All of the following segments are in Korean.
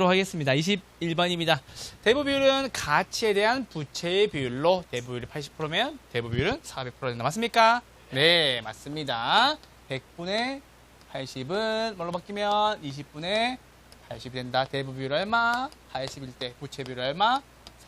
보도록 하겠습니다. 21번입니다. 대부 비율은 가치에 대한 부채의 비율로 대부 비율이 80%면 대부 비율은 400% 된다. 맞습니까? 네, 맞습니다. 100분의 80은 뭘로 바뀌면 20분의 80이 된다. 대부 비율 얼마? 80일 때 부채 비율 얼마?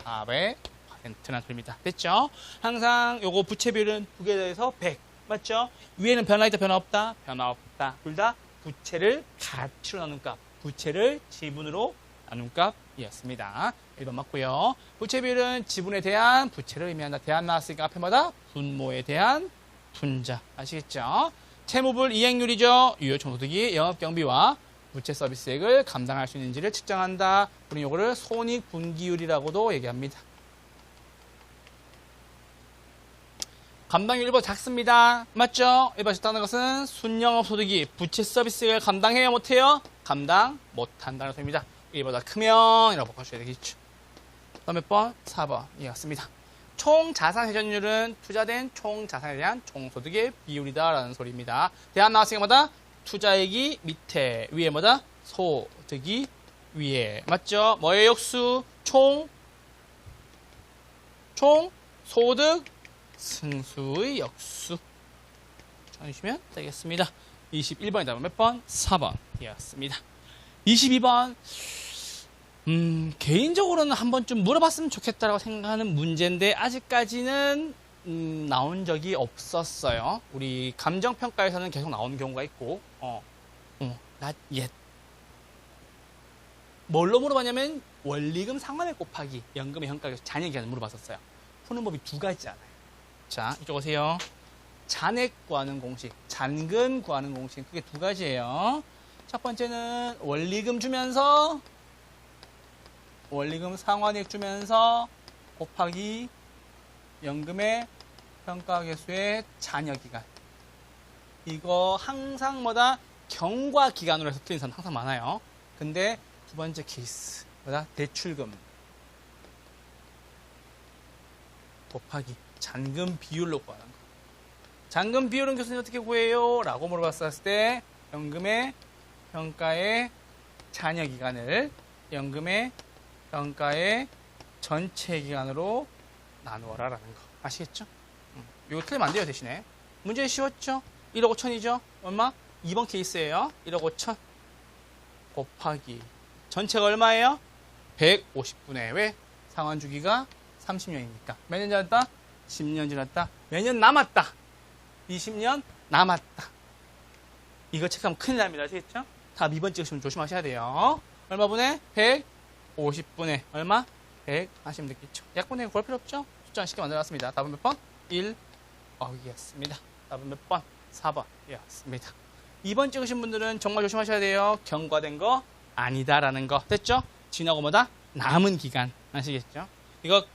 400%란 소리입니다. 됐죠? 항상 요거 부채 비율은 두 개 더해서 100. 맞죠? 위에는 변화 있다, 변화 없다? 변화 없다. 둘 다 부채를 가치로 나눈 값, 부채를 지분으로 나눈 값이었습니다. 1번 맞고요. 부채 비율은 지분에 대한 부채를 의미한다. 대안 나왔으니까 앞에마다 분모에 대한 분자. 아시겠죠? 채무불 이행률이죠. 유효총소득이 영업경비와 부채 서비스액을 감당할 수 있는지를 측정한다. 우리 요거를 손익분기율이라고도 얘기합니다. 감당률 1번 작습니다. 맞죠? 1번 작다는 것은 순영업소득이 부채 서비스액을 감당해야 못해요? 감당 못한다는 소리입니다. 1보다 크면 이라고 바꿔주셔야 되겠죠. 다음 몇 번? 4번 이해갔습니다. 총자산회전율은 투자된 총자산에 대한 총소득의 비율이다 라는 소리입니다. 대안 나왔으니까 뭐다? 투자액이 밑에, 위에 뭐다? 소득이 위에. 맞죠? 뭐의 역수? 소득 승수의 역수. 찾으시면 되겠습니다. 21번이다. 몇 번? 4번 이었습니다. 22번. 개인적으로는 한 번쯤 물어봤으면 좋겠다라고 생각하는 문제인데 아직까지는 나온 적이 없었어요. 우리 감정평가에서는 계속 나오는 경우가 있고 not yet. 뭘로 물어봤냐면 원리금 상환액 곱하기 연금의 현가에서 잔액기간을 물어봤었어요. 푸는 법이 두 가지잖아요. 자, 이쪽 오세요. 잔액 구하는 공식, 잔금 구하는 공식, 그게 두 가지예요. 첫 번째는 원리금 주면서 원리금 상환액 주면서 곱하기 연금의 평가계수의 잔여기간. 이거 항상 뭐다? 경과기간으로 해서 틀린 사람 항상 많아요. 근데 두 번째 케이스 뭐다? 대출금 곱하기 잔금 비율로 구하는 거. 잔금 비율은 교수님 어떻게 구해요? 라고 물어봤을 때 연금의 평가의 잔여기간을 연금의 평가의 전체 기간으로 나누어라 라는 거. 아시겠죠? 이거 틀리면 안 돼요. 대신에 문제 쉬웠죠? 1억 5천이죠? 얼마? 2번 케이스예요. 1억 5천 곱하기 전체가 얼마예요? 150분의 왜? 상환 주기가 30년이니까 몇 년 지났다? 10년 지났다. 몇 년 남았다? 20년 남았다. 이거 체크하면 큰일 납니다. 아시겠죠? 다 2번 찍으시면 조심하셔야 돼요. 얼마 분의? 150분의 얼마? 100 하시면 되겠죠. 약분의 구할 필요 없죠? 숫자 쉽게 만들어놨습니다. 답은 몇 번? 1억이었습니다. 답은 몇 번? 4번이었습니다. 2번 찍으신 분들은 정말 조심하셔야 돼요. 경과된 거 아니다라는 거. 됐죠? 지나고 뭐다? 남은 기간. 아시겠죠? 이거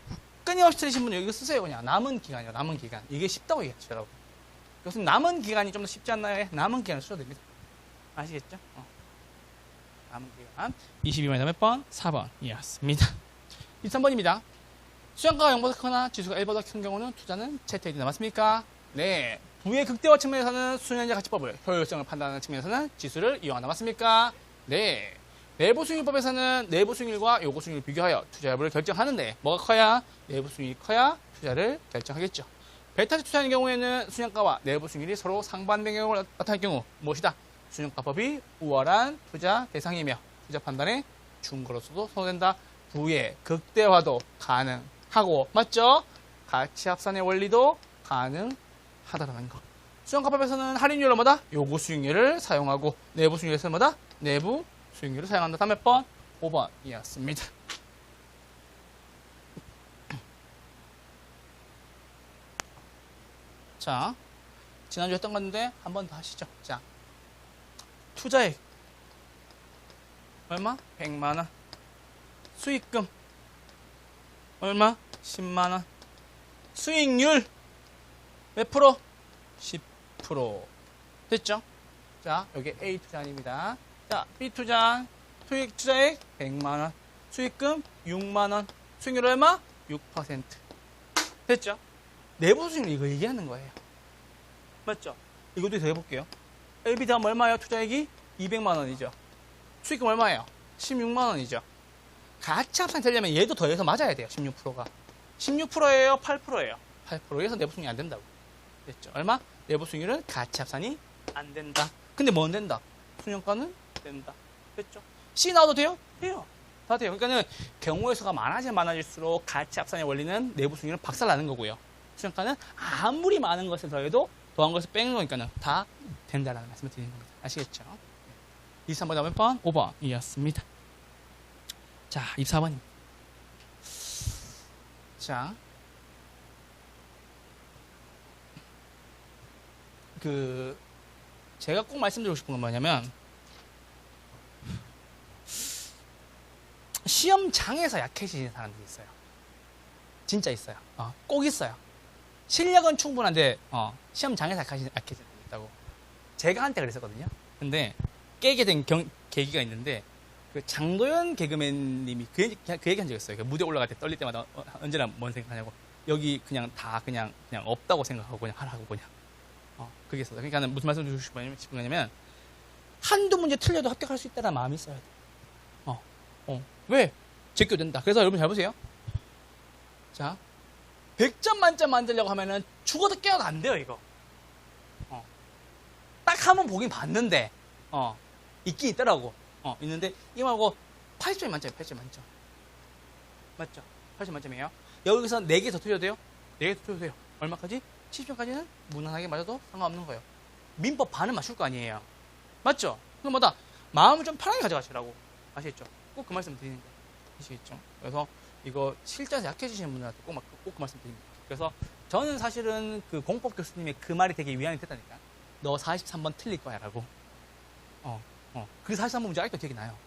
끊임없이 틀리신 분은 이거 쓰세요. 그냥 남은 기간이요. 남은 기간. 이게 쉽다고 얘기했죠, 여러분. 교수님 남은 기간이 좀 더 쉽지 않나요? 남은 기간을 쓰셔도 됩니다. 아시겠죠? 남은 기간. 22번에다 몇 번? 4번이었습니다. 23번입니다. 수량가가 0보다 크거나 지수가 1보다 큰 경우는 투자는 채택이 맞습니까? 네. 부의 극대화 측면에서는 수년제 가치법을 효율성을 판단하는 측면에서는 지수를 이용한다. 맞습니까? 네. 내부 수익률법에서는 내부 수익률과 요구 수익률을 비교하여 투자 여부를 결정하는데 뭐가 커야? 내부 수익률이 커야 투자를 결정하겠죠. 배타적 투자하는 경우에는 수량가와 내부 수익률이 서로 상반된 경우를 나타낼 경우 무엇이다? 수량가법이 우월한 투자 대상이며 투자 판단의 준거로서도 선호된다. 부의 극대화도 가능하고 맞죠? 가치 합산의 원리도 가능하다라는 거. 수량가법에서는 할인율로 뭐다? 요구 수익률을 사용하고 내부 수익률에서는 뭐다? 내부 수익률을 사용한다. 다음 몇 번? 5번이었습니다. 자, 지난주에 했던 건데 한 번 더 하시죠. 자, 투자액 얼마? 100만원. 수익금 얼마? 10만원. 수익률 몇 프로? 10%. 됐죠? 자, 여기 A 투자입니다. 자, B 투자. 투자액 100만원. 수익금 6만원. 수익률 얼마? 6%. 됐죠? 내부 수익률 이거 얘기하는 거예요. 맞죠? 이것도 더 해볼게요. LB 다음 얼마예요? 투자액이 200만원이죠. 수익금 얼마예요? 16만원이죠. 같이 합산이 되려면 얘도 더해서 맞아야 돼요. 16%가. 16%예요? 8%예요? 8%에서 내부 수익이 안 된다고. 됐죠? 얼마? 내부 수익률은 같이 합산이 안 된다. 근데 뭐는 된다? 수년가는 된다. 됐죠? C 나와도 돼요? 돼요. 다 돼요. 그러니까는 경우의 수가 많아지면 많아질수록 같이 합산의 원리는 내부 수익률은 박살나는 거고요. 수년가는 아무리 많은 것을 더해도 더한 것을 빼는 거니까는 다 된다라는 말씀을 드리는 겁니다. 아시겠죠? 23번 다음 몇 번? 5번이었습니다. 자, 24번입니다. 자, 제가 꼭 말씀드리고 싶은 건 뭐냐면, 시험장에서 약해지는 사람들이 있어요. 진짜 있어요. 꼭 있어요. 실력은 충분한데, 시험장에서 약해지는 사람이 있다고. 제가 한때 그랬었거든요. 근데, 깨게 된 계기가 있는데, 그 장도연 개그맨님이 그 얘기 한 적이 있어요. 그 무대 올라갈 때 떨릴 때마다 언제나 뭔 생각하냐고. 여기 그냥 다 그냥 없다고 생각하고 그냥 하라고 그냥. 그게 있어요. 그러니까 무슨 말씀 드리고 싶은 거냐면, 한두 문제 틀려도 합격할 수 있다는 마음이 있어야 돼. 왜? 제껴 된다. 그래서 여러분 잘 보세요. 자, 100점 만점 만들려고 하면은 죽어도 깨어도 안 돼요, 이거. 딱 한 번 보긴 봤는데, 있긴 있더라고. 있는데, 이거 말고 80점 만점이에요, 80점 만점. 맞죠? 80점 만점이에요. 여기서 4개 더 틀려도 돼요? 4개 더 틀려도 돼요. 얼마까지? 70점까지는 무난하게 맞아도 상관없는 거예요. 민법 반은 맞출 거 아니에요. 맞죠? 그럼 뭐다? 마음을 좀 편하게 가져가시라고. 아시겠죠? 꼭 그 말씀 드리는 거예요. 아시겠죠? 그래서 이거 실전에서 약해지시는 분들한테 꼭 그 말씀 드립니다. 그래서 저는 사실은 그 공법 교수님의 그 말이 되게 위안이 됐다니까. 너 43번 틀릴 거야 라고. 그 43번 문제 아직도 기억이 나요.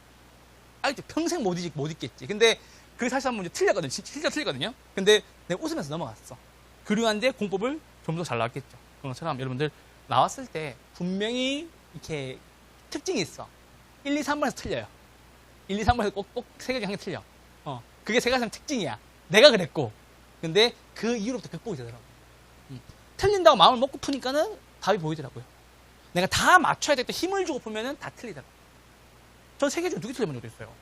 아직도 평생 못 잊겠지. 근데 그 43번 문제 틀렸거든. 진짜 틀리거든요. 근데 내가 웃으면서 넘어갔어. 그리고한데 공법을 좀 더 잘 나왔겠죠. 그런 것처럼 여러분들 나왔을 때 분명히 이렇게 특징이 있어. 1, 2, 3번에서 틀려요. 1, 2, 3번에서 꼭 세 가지 항상 틀려. 그게 세 가지 특징이야. 내가 그랬고. 근데 그 이후로부터 극복이 되더라고. 틀린다고 마음을 먹고 푸니까는 답이 보이더라고요. 내가 다 맞춰야 될 때 힘을 주고 보면은 다 틀리더라고요. 전 세 개 중에 2개 틀려본 적도 있어요.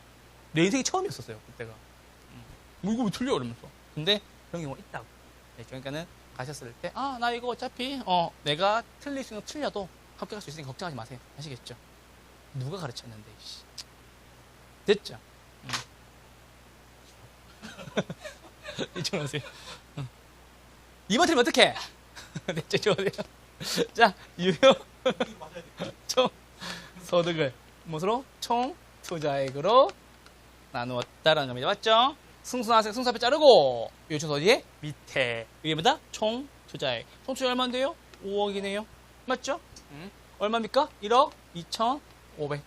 내 인생이 처음이었었어요, 그때가. 뭐 이거 왜 틀려? 이러면서. 근데 그런 경우가 있다고. 그러니까는 가셨을 때, 나 이거 어차피, 내가 틀릴 수 있는 거 틀려도 합격할 수 있으니까 걱정하지 마세요. 아시겠죠? 누가 가르쳤는데, 씨. 됐죠? 이쪽으로 오세요. 2번 틀리면 어떡해? 됐죠? 이쪽으로 오세요. 자, 유효. 총 소득을 무엇으로? 총 투자액으로 나누었다라는 겁니다. 맞죠? 승수나색 승수 앞에 자르고 요청 어디에? 밑에. 이게 뭐다? 총 투자액. 총 투자 얼마인데요? 5억이네요. 맞죠? 얼마입니까? 1억 2,500.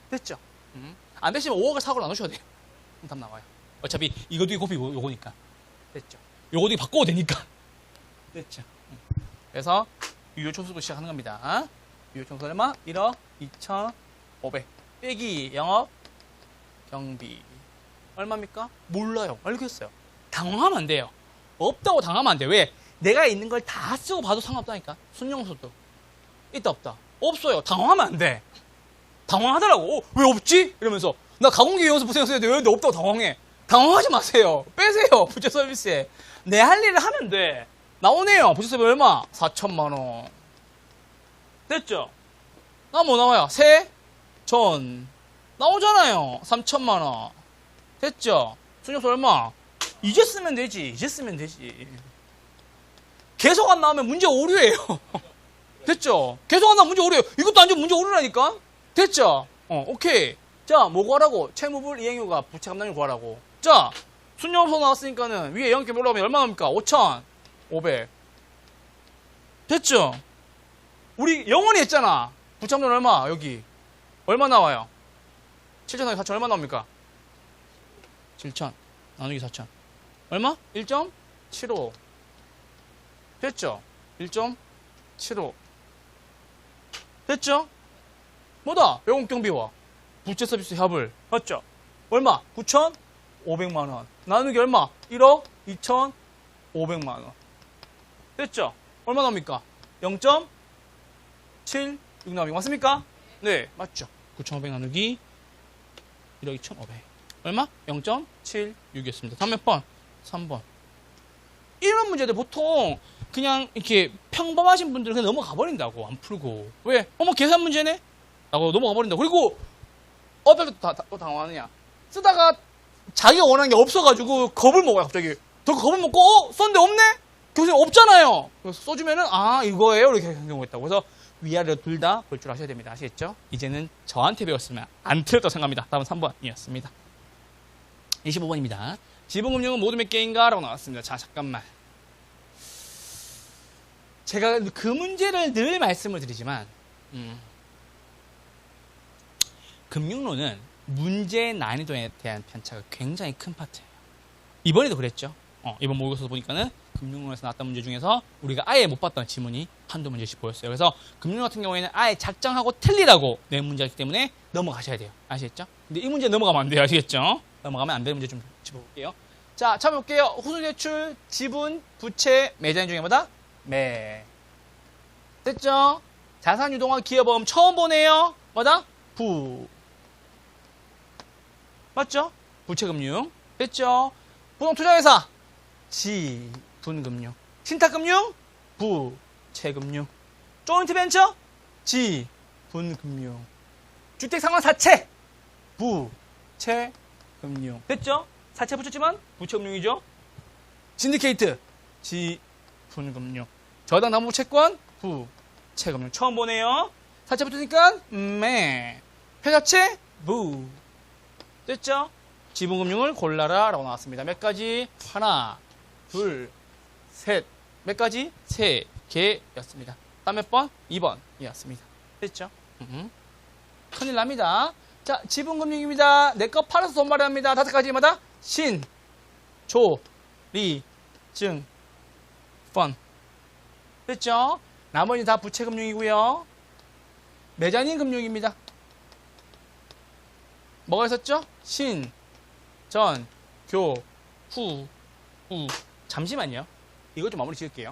됐죠? 안 되시면 5억을 4억으로 나누셔야 돼요. 그럼 답 나와요. 어차피 이것도 곱이고 요거니까. 됐죠? 요것도 바꿔도 되니까. 됐죠? 그래서 유효총수도 시작하는 겁니다. 유효총수 얼마? 1억 2,500 빼기 영업 경비 얼마입니까? 몰라요. 알겠어요. 당황하면 안 돼요. 없다고 당하면 안 돼요. 왜? 내가 있는 걸 다 쓰고 봐도 상관없다니까. 순영수도 있다 없다. 없어요. 당황하면 안 돼. 당황하더라고. 왜 없지? 이러면서 나 가공기 이용서 부생 써야 돼. 왜 없다고 당황해? 당황하지 마세요. 빼세요. 부채 서비스에. 내 할 일을 하면 돼. 나오네요. 부채 서비스 얼마? 4천만 원. 됐죠? 나 뭐 나와요? 세? 전. 나오잖아요. 3천만 원. 됐죠? 순영수 얼마? 이제 쓰면 되지. 이제 쓰면 되지. 계속 안 나오면 문제 오류예요. 됐죠? 계속 안 나오면 문제 오류예요. 이것도 안 주면 문제 오류라니까? 됐죠? 오케이. 자, 뭐 구하라고? 채무불 이행유가 부채 감당률 구하라고. 자, 순영수 나왔으니까는 위에 영업경비 올라가면 얼마 나옵니까? 5,500. 됐죠? 우리 영원히 했잖아. 부채 감당률 얼마? 여기. 얼마 나와요? 7천 나누기 4천 얼마 나옵니까? 7천 나누기 4천 얼마? 1.75 됐죠? 1.75 됐죠? 뭐다? 영업경비와 부채 서비스 협을 맞죠? 얼마? 9,500만원 나누기 얼마? 1억 2,500만원 됐죠? 얼마 나옵니까? 0.76 나옵니까? 맞습니까? 네 맞죠? 9,500 나누기 1억 2,500 얼마? 0.76이었습니다. 다음 몇 번? 3번. 이런 문제들 보통 그냥 이렇게 평범하신 분들은 그냥 넘어가 버린다고. 안 풀고. 왜? 어머, 계산 문제네? 라고 넘어가 버린다고. 그리고 어떨 때 또 당황하느냐. 쓰다가 자기가 원하는 게 없어가지고 겁을 먹어요, 갑자기. 더 겁을 먹고, 썼는데 없네? 교수님 없잖아요. 그래서 써주면은, 이거예요. 이렇게 하는 경우가 있다고. 그래서 위아래로 둘 다 볼 줄 아셔야 됩니다. 아시겠죠? 이제는 저한테 배웠으면 안 틀렸다고 생각합니다. 답은 3번이었습니다. 25번입니다. 지분금융은 모두 몇 개인가? 라고 나왔습니다. 자, 잠깐만. 제가 그 문제를 늘 말씀을 드리지만, 금융론은 문제 난이도에 대한 편차가 굉장히 큰 파트예요. 이번에도 그랬죠. 이번 모의고사 보니까는 금융론에서 나왔던 문제 중에서 우리가 아예 못 봤던 지문이 한두 문제씩 보였어요. 그래서 금융론 같은 경우에는 아예 작정하고 틀리라고 낸 문제이기 때문에 넘어가셔야 돼요. 아시겠죠? 근데 이 문제 넘어가면 안 돼요. 아시겠죠? 넘어가면 안 되는 문제 좀 짚어볼게요. 자, 찾아볼게요. 후순위대출, 지분, 부채, 매자인 중에 뭐다? 매. 됐죠? 자산유동화 기여보험 처음 보네요. 뭐다? 부. 맞죠? 부채금융. 됐죠? 부동투자회사. 지. 분금융. 신탁금융. 부채금융. 조인트벤처. 지. 분금융. 주택상환사채. 부채금융. 됐죠? 사채 붙였지만 부채금융이죠? 신디케이트. 지. 분금융. 저당담보채권. 부채금융. 처음 보네요. 사채 붙으니까 매. 회사채. 부. 됐죠? 지분금융을 골라라 라고 나왔습니다. 몇 가지? 하나, 둘, 셋. 몇 가지? 세 개였습니다. 다음 몇 번? 2번이었습니다. 됐죠? 큰일 납니다. 자, 지분금융입니다. 내 거 팔아서 돈 마련합니다. 5가지마다 신, 조, 리, 증, 펀. 됐죠? 나머지 다 부채금융이고요. 매자인 금융입니다. 뭐가 있었죠? 신, 전, 교, 후, 우. 잠시만요. 이것 좀 마무리 지을게요.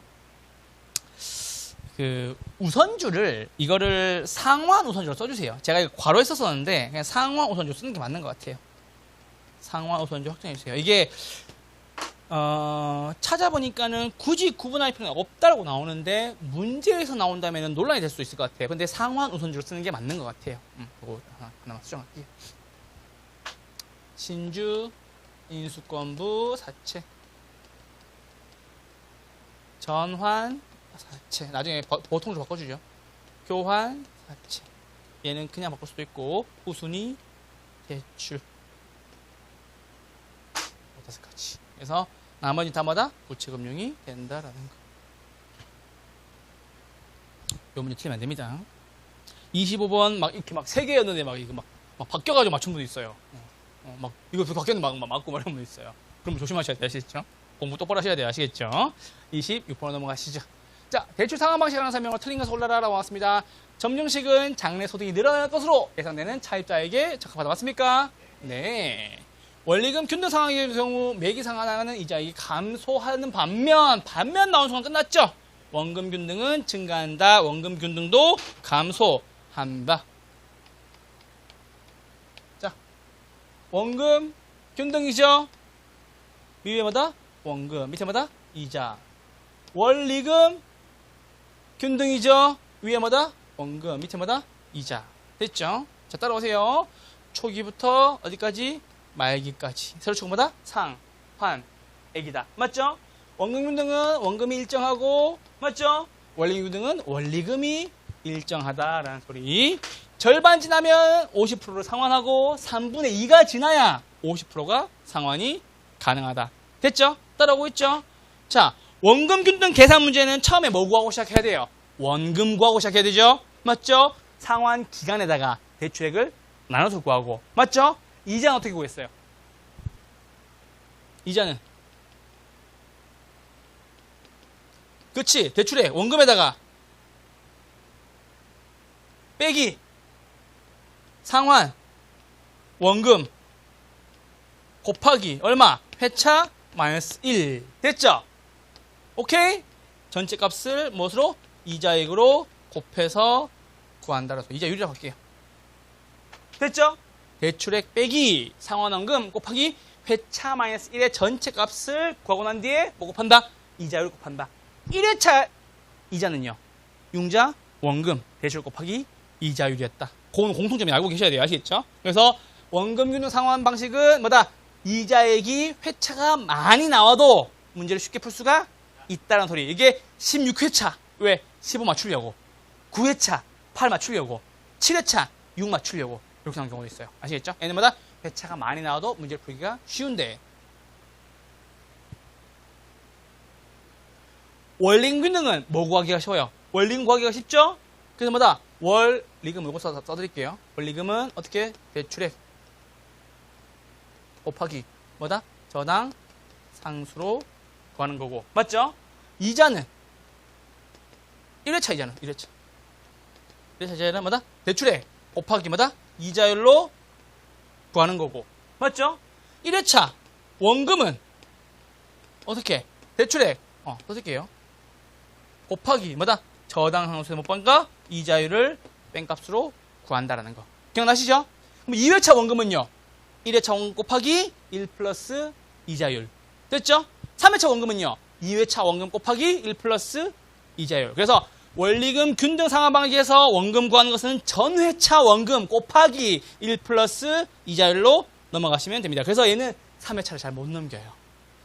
우선주를, 이거를 상환 우선주로 써주세요. 제가 이거 괄호에 썼었는데, 그냥 상환 우선주로 쓰는 게 맞는 것 같아요. 상환 우선주 확정해주세요. 이게, 찾아보니까는 굳이 구분할 필요는 없다고 나오는데, 문제에서 나온다면 논란이 될 수 있을 것 같아요. 근데 상환 우선주로 쓰는 게 맞는 것 같아요. 이거 하나만 수정할게요. 신주, 인수권부, 사채, 전환, 사채. 나중에 보통으로 바꿔주죠. 교환, 사채. 얘는 그냥 바꿀 수도 있고, 후순위, 대출. 5가지. 그래서 나머지 다마다 부채금융이 된다라는 거. 요 문제 틀리면 안 됩니다. 25번 막 이렇게 막 3개였는데 막 이거 막 바뀌어가지고 맞춘 분도 있어요. 막 이거 바뀌었는데 막 맞고 말하는 분 있어요. 그럼 조심하셔야 돼요. 아시겠죠? 공부 똑바로 하셔야 돼요. 아시겠죠? 26번 넘어가시죠. 자, 대출 상환 방식 하는 설명으로 틀린 것을 올라라라고 왔습니다. 점증식은 장래 소득이 늘어날 것으로 예상되는 차입자에게 적합하다. 맞습니까? 네. 원리금 균등 상황의 경우 매기 상환하는 이자익이 감소하는 반면 나온 순간 끝났죠? 원금 균등은 증가한다. 원금 균등도 감소한다. 자, 원금 균등이죠? 위에마다 원금, 밑에마다 이자. 원리금 균등이죠? 위에마다 원금, 밑에마다 이자. 됐죠? 자, 따라오세요. 초기부터 어디까지? 말기까지. 세로 초기마다 상, 환, 액이다. 맞죠? 원금 균등은 원금이 일정하고, 맞죠? 원리금 균등은 원리금이 일정하다라는 소리. 절반 지나면 50%를 상환하고 3분의 2가 지나야 50%가 상환이 가능하다. 됐죠? 따라오고 있죠? 자, 원금 균등 계산 문제는 처음에 뭐 구하고 시작해야 돼요? 원금 구하고 시작해야 되죠? 맞죠? 상환 기간에다가 대출액을 나눠서 구하고. 맞죠? 이자는 어떻게 구했어요? 이자는 그치? 대출액 원금에다가 빼기 상환 원금 곱하기 얼마? 회차 마이너스 1. 됐죠? 오케이? 전체 값을 무엇으로? 이자액으로 곱해서 구한다라서 이자율이라고 할게요. 됐죠? 대출액 빼기 상환원금 곱하기 회차 마이너스 1의 전체 값을 구하고 난 뒤에 뭐 곱한다? 이자율 곱한다. 1회차 이자는요. 융자 원금 대출 곱하기 이자율이었다. 그건 공통점이 알고 계셔야 돼요. 아시겠죠? 그래서 원금 균등 상환 방식은 뭐다? 이자액이 회차가 많이 나와도 문제를 쉽게 풀 수가 있다는 소리. 이게 16회차 왜? 15 맞추려고. 9회차 8 맞추려고. 7회차 6 맞추려고. 이렇게 나오는 경우도 있어요. 아시겠죠? 얘네마다 회차가 많이 나와도 문제를 풀기가 쉬운데 원리금 균등은 뭐 구하기가 쉬워요? 원리금 구하기가 쉽죠? 그래서 뭐다? 원리금 이거 써드릴게요. 원리금은 어떻게? 대출액 곱하기 뭐다? 저당 상수로 구하는 거고 맞죠? 이자는 1회차 이자는 1회차 이자는 뭐다? 대출액 곱하기 뭐다? 이자율로 구하는 거고 맞죠? 1회차 원금은 어떻게? 대출액 써줄게요. 곱하기 뭐다? 저당 상수의 못 번가 이자율을 뺀값으로 구한다라는 거 기억나시죠? 그럼 2회차 원금은요 1회차 원금 곱하기 1 플러스 이자율 됐죠? 3회차 원금은요 2회차 원금 곱하기 1 플러스 이자율. 그래서 원리금 균등 상환 방식에서 원금 구하는 것은 전회차 원금 곱하기 1 플러스 이자율로 넘어가시면 됩니다. 그래서 얘는 3회차를 잘 못 넘겨요.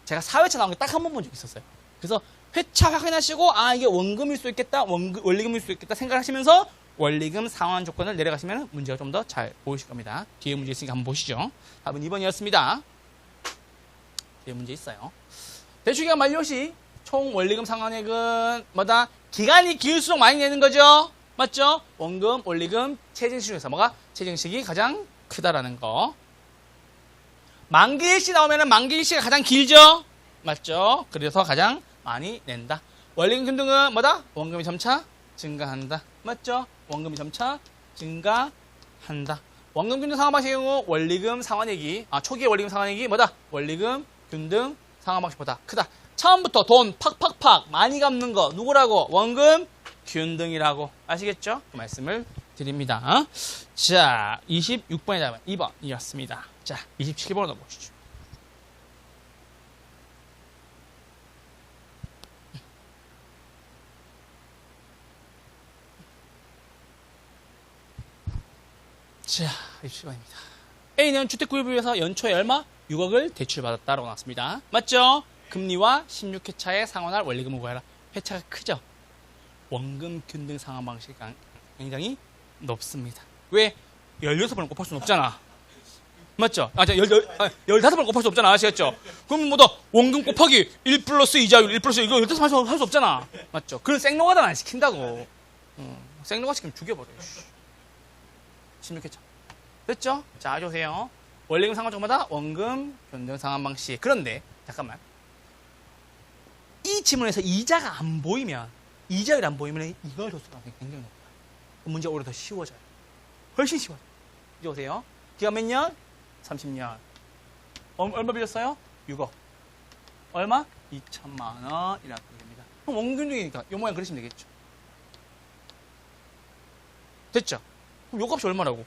제가 4회차 나온 게 딱 한 번 본 적이 있었어요. 그래서 회차 확인하시고 이게 원금일 수 있겠다 원리금일 수 있겠다 생각하시면서 원리금 상환 조건을 내려가시면 문제가 좀 더 잘 보이실 겁니다. 뒤에 문제 있으니까 한번 보시죠. 답은 2번이었습니다. 뒤에 문제 있어요. 대출기간 만료 시 총 원리금 상환액은 뭐다? 기간이 길수록 많이 내는 거죠. 맞죠? 원금, 원리금, 체증식 중에서 뭐가? 체증식이 가장 크다라는 거. 만기일시 나오면은 만기일시가 가장 길죠? 맞죠? 그래서 가장 많이 낸다. 원리금 균등은 뭐다? 원금이 점차 증가한다. 맞죠? 원금이 점차 증가한다. 원금 균등 상환 방식의 경우 원리금 상환액이 초기의 원리금 상환액이 뭐다? 원리금 균등 상환 방식보다 크다. 처음부터 돈 팍팍팍 많이 갚는 거 누구라고? 원금 균등이라고. 아시겠죠? 그 말씀을 드립니다. 자, 26번의 답은 2번이었습니다. 자, 27번으로 넘어오시죠. 자, 27번입니다. A는 주택 구입을 위해서 연초에 얼마? 6억을 대출받았다라고 나왔습니다. 맞죠? 금리와 16회차에 상환할 원리금을 구해라. 회차가 크죠? 원금 균등 상환 방식이 굉장히 높습니다. 왜? 16번을 곱할 수는 없잖아. 맞죠? 15번을 곱할 수 없잖아. 아시겠죠? 그럼 뭐다? 원금 곱하기 1 플러스 이자율 1 플러스 이거 15번 할 수 없잖아. 맞죠? 그런 생노가단 안 시킨다고. 생노가 시키면 죽여버려요. 16회차. 됐죠? 자, 아셔세요. 원리금 상환 조건마다 원금 균등 상환 방식. 그런데 잠깐만. 이 지문에서 이자가 안 보이면 이자율이 안 보이면 이걸 줬을 가능성이 굉장히 높아요. 문제가 오히려 더 쉬워져요. 훨씬 쉬워져요. 이제 오세요. 기간 몇 년? 30년. 얼마 빌렸어요? 6억. 얼마? 2천만 원이라고 됩니다. 그럼 원균등이니까 이 모양 그리시면 되겠죠. 됐죠? 그럼 요 값이 얼마라고?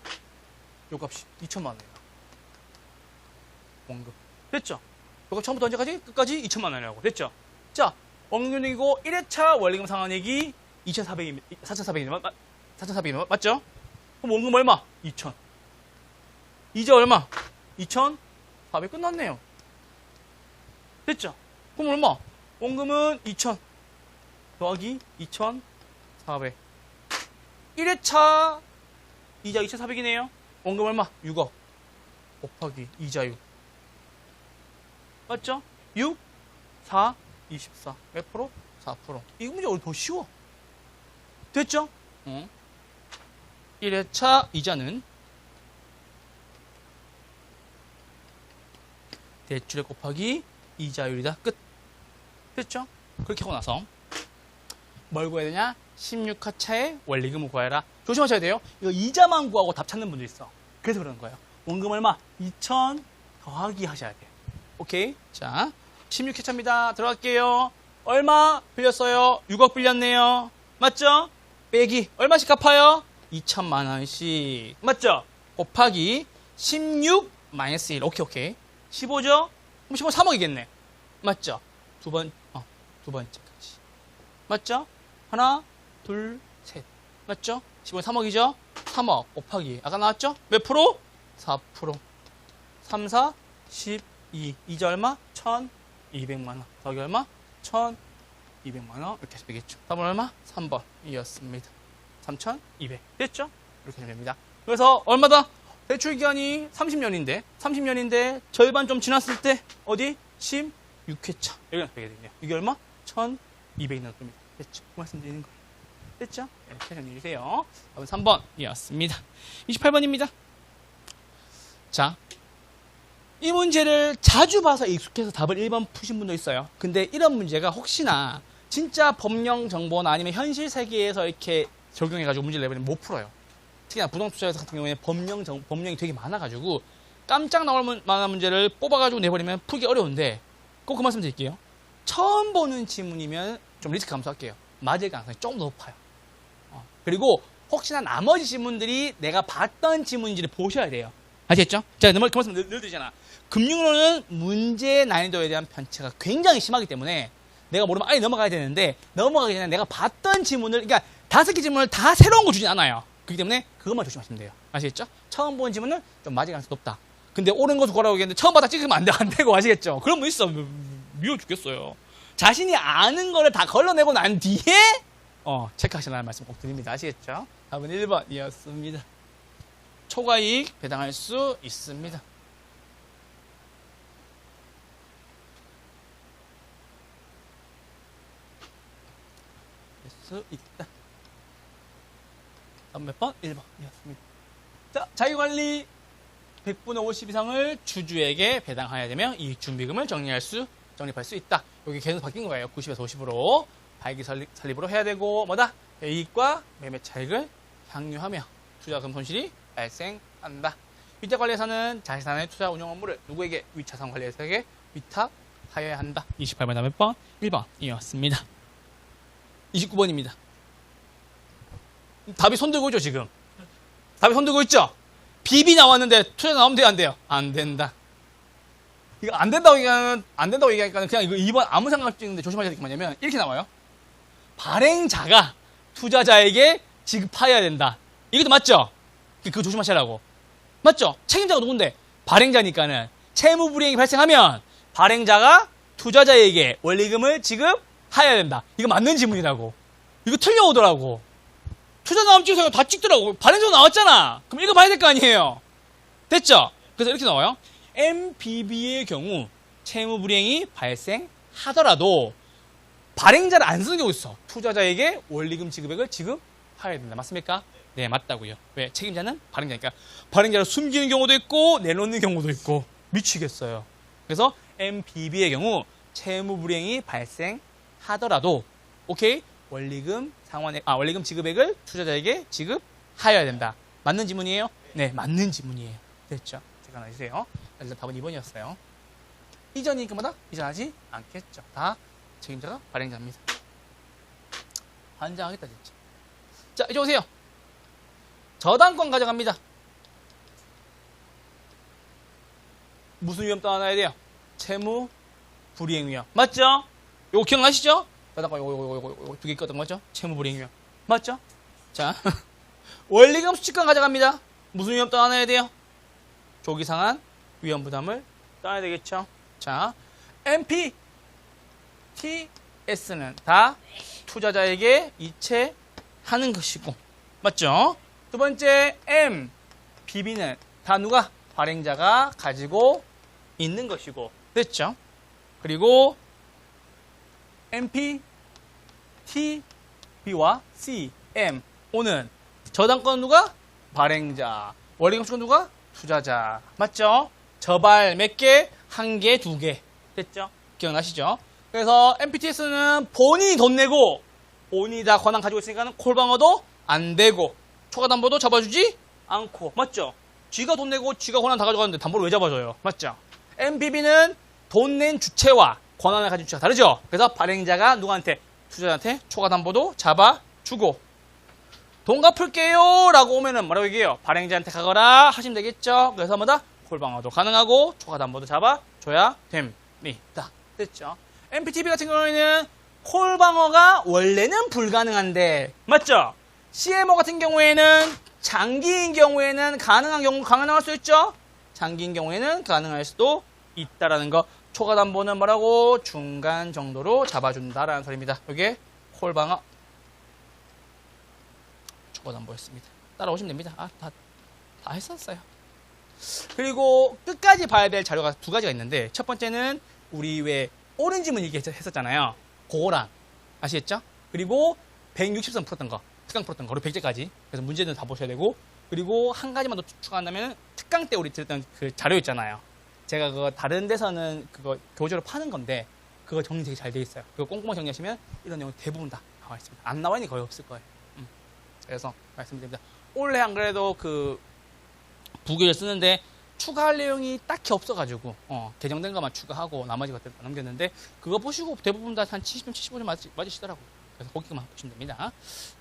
요 값이 2천만 원이에요. 원금. 됐죠? 요 값 처음부터 언제까지? 끝까지 2천만 원이라고. 됐죠? 자, 원균등이고 1회차 원리금 상환액이 4,400이면 맞죠? 그럼 원금 얼마? 2천. 이자 얼마? 2,400 끝났네요. 됐죠? 그럼 얼마? 원금은 2천 더하기 2,400. 1회차 이자 2,400이네요. 원금 얼마? 6억 곱하기 이자율. 맞죠? 6, 4, 24. 몇 프로? 4%. 이 문제 오히려 더 쉬워. 됐죠? 1회차 이자는 대출액 곱하기 이자율이다. 끝. 됐죠? 그렇게 하고 나서 뭘 구해야 되냐? 16화차의 원리금을 구해라. 조심하셔야 돼요. 이거 이자만 구하고 답 찾는 분도 있어. 그래서 그러는 거예요. 원금 얼마? 2천 더하기 하셔야 돼요. 오케이? 자, 16회차입니다. 들어갈게요. 얼마 빌렸어요? 6억 빌렸네요. 맞죠? 빼기 얼마씩 갚아요? 2천만 원씩. 맞죠? 곱하기 16 마이너스 1. 오케이. 15죠? 그럼 15 3억이겠네. 맞죠? 두 번째까지. 맞죠? 하나, 둘, 셋. 맞죠? 15는 3억이죠? 3억 곱하기. 아까 나왔죠? 몇 프로? 4%. 3, 4, 12. 이제 얼마? 1,200만원. 더하기 얼마? 1,200만원. 이렇게 해서 되겠죠. 답은 얼마? 3번 이었습니다. 3,200. 됐죠? 이렇게 하면 됩니다. 그래서 얼마다? 대출 기간이 30년인데 절반 좀 지났을 때 어디? 16회차. 여기가 되게 되겠네요. 이게 얼마? 1,200이 나올 겁니다. 됐죠? 그 말씀드리는 거예요. 됐죠? 이렇게 정리해주세요. 답은 3번이었습니다. 28번입니다. 자, 이 문제를 자주 봐서 익숙해서 답을 1번 푸신 분도 있어요. 근데 이런 문제가 혹시나 진짜 법령 정보나 아니면 현실 세계에서 이렇게 적용해가지고 문제를 내버리면 못 풀어요. 특히나 부동투자에서 같은 경우에 법령이 되게 많아가지고 깜짝 나올 만한 문제를 뽑아가지고 내버리면 풀기 어려운데 꼭 그 말씀 드릴게요. 처음 보는 지문이면 좀 리스크 감소할게요. 맞을 가능성이 조금 더 높아요. 그리고 혹시나 나머지 지문들이 내가 봤던 지문인지를 보셔야 돼요. 아시겠죠? 제가 그 말씀 늘 드리잖아. 금융론은 문제 난이도에 대한 편차가 굉장히 심하기 때문에 내가 모르면 아예 넘어가야 되는데 넘어가기 전에 내가 봤던 지문을, 그러니까 5개 지문을 다 새로운 거 주진 않아요. 그렇기 때문에 그것만 조심하시면 돼요. 아시겠죠? 처음 보는 지문은 좀 맞을 가능성이 높다. 근데 옳은 것도 고라고 했는데 처음 받아 찍으면 안 되고, 아시겠죠? 그런 분 있어. 미워 죽겠어요. 자신이 아는 거를 다 걸러내고 난 뒤에 체크하시라는 말씀 꼭 드립니다. 아시겠죠? 답은 1번이었습니다. 초과이익 배당할 수 있습니다. 할 수 있다. 다음 몇 번? 1번이었습니다. 자, 자기관리 100분의 50 이상을 주주에게 배당해야 되면 이익준비금을 적립할 수 있다. 여기 계속 바뀐 거예요. 90에서 50으로 발기 설립으로 해야 되고, 뭐다? 이익과 매매 차익을 향유하며 투자금 손실이 발생한다. 위탁관리회사는 자신의 투자 운영 업무를 누구에게? 위차상관리회사에게 위탁하여야 한다. 28번 다음 몇 번? 1번이었습니다. 29번입니다. 답이 손들고 있죠, 지금? 답이 손들고 있죠? 비비 나왔는데 투자 나오면 돼요, 안 돼요? 안 된다. 이거 안 된다고 얘기하니까 그냥 이거 2번 아무 상관없이 있는데 조심하셔야 될 게 뭐냐면 이렇게 나와요. 발행자가 투자자에게 지급하여야 된다. 이것도 맞죠? 그거 조심하시라고. 맞죠? 책임자가 누군데? 발행자니까는 채무불이행이 발생하면 발행자가 투자자에게 원리금을 지급하여야 된다. 이거 맞는 지문이라고. 이거 틀려오더라고. 투자 나오면 찍으세요. 다 찍더라고. 발행자 나왔잖아. 그럼 이거 봐야 될 거 아니에요. 됐죠? 그래서 이렇게 나와요. MBB의 경우 채무불이행이 발생하더라도 발행자를 안 쓰는 경우 있어. 투자자에게 원리금 지급액을 지급해야 된다. 맞습니까? 네, 맞다고요. 왜? 책임자는 발행자니까. 발행자를 숨기는 경우도 있고 내놓는 경우도 있고. 미치겠어요. 그래서 MBB의 경우 채무불이행이 발생하더라도 오케이? 원리금 지급액을 투자자에게 지급하여야 된다. 맞는 지문이에요? 네, 맞는 지문이에요. 됐죠? 제가 하나 주세요. 일단 답은 2번이었어요. 이전이니까 뭐다? 이전하지 않겠죠. 다 책임자가 발행자입니다. 환장하겠다 진짜. 자, 이제 오세요. 저당권 가져갑니다. 무슨 위험 떠안아야 돼요? 채무 불이행 위험. 맞죠? 요거 기억나시죠? 저당권 요거 두 개 있거든. 맞죠? 채무 불이행 위험. 맞죠? 자, 원리금 수취권 가져갑니다. 무슨 위험 떠안아야 돼요? 조기상한 위험 부담을 떠나야 되겠죠. 자, MP, TS는 다 투자자에게 이체하는 것이고, 맞죠? 두 번째, M, BB는 다 누가? 발행자가 가지고 있는 것이고, 됐죠? 그리고 MP, TB와 C, M, O는 저당권 누가? 발행자. 원리금 수권 누가? 투자자. 맞죠? 저발 몇 개? 1개, 2개. 됐죠? 기억나시죠? 그래서 MPTS는 본인이 돈 내고 본인이 다 권한 가지고 있으니까 콜방어도 안 되고 초과담보도 잡아주지 않고. 맞죠? 쥐가 돈 내고 쥐가 권한 다 가져가는데 담보를 왜 잡아줘요? 맞죠? MPB는 돈 낸 주체와 권한을 가진 주체가 다르죠? 그래서 발행자가 누구한테? 투자자한테 초과담보도 잡아주고. 돈 갚을게요 라고 오면은 뭐라고 얘기해요? 발행자한테 가거라 하시면 되겠죠. 그래서 뭐다? 콜방어도 가능하고 초과담보도 잡아줘야 됩니다. 됐죠? MPTV 같은 경우에는 콜방어가 원래는 불가능한데 맞죠? CMO 같은 경우에는 장기인 경우에는 가능할 수 있죠? 장기인 경우에는 가능할 수도 있다라는 거. 초과담보는 뭐라고? 중간 정도로 잡아준다라는 소리입니다. 이게 콜방어 초과담보였습니다. 따라오시면 됩니다. 다 했었어요. 그리고 끝까지 봐야 될 자료가 두 가지가 있는데 첫 번째는 우리 왜 오렌지문 얘기했었잖아요. 그거랑 아시겠죠? 그리고 160선 풀었던 거, 특강 풀었던 거, 그리고 100제까지. 그래서 문제는 다 보셔야 되고 그리고 한 가지만 더 추가한다면 특강 때 우리 들었던 그 자료 있잖아요. 제가 그거 다른 데서는 그거 교재로 파는 건데 그거 정리 되게 잘 돼 있어요. 그거 꼼꼼하게 정리하시면 이런 내용 대부분 다 나와 있습니다. 안 나와 있는 게 거의 없을 거예요. 그래서 말씀드립니다. 원래 안 그래도 그 부교를 쓰는데 추가할 내용이 딱히 없어가지고 개정된 것만 추가하고 나머지 것들 다 넘겼는데 그거 보시고 대부분 다 한 70점, 75점 맞으시더라고요. 그래서 거기만 보시면 됩니다.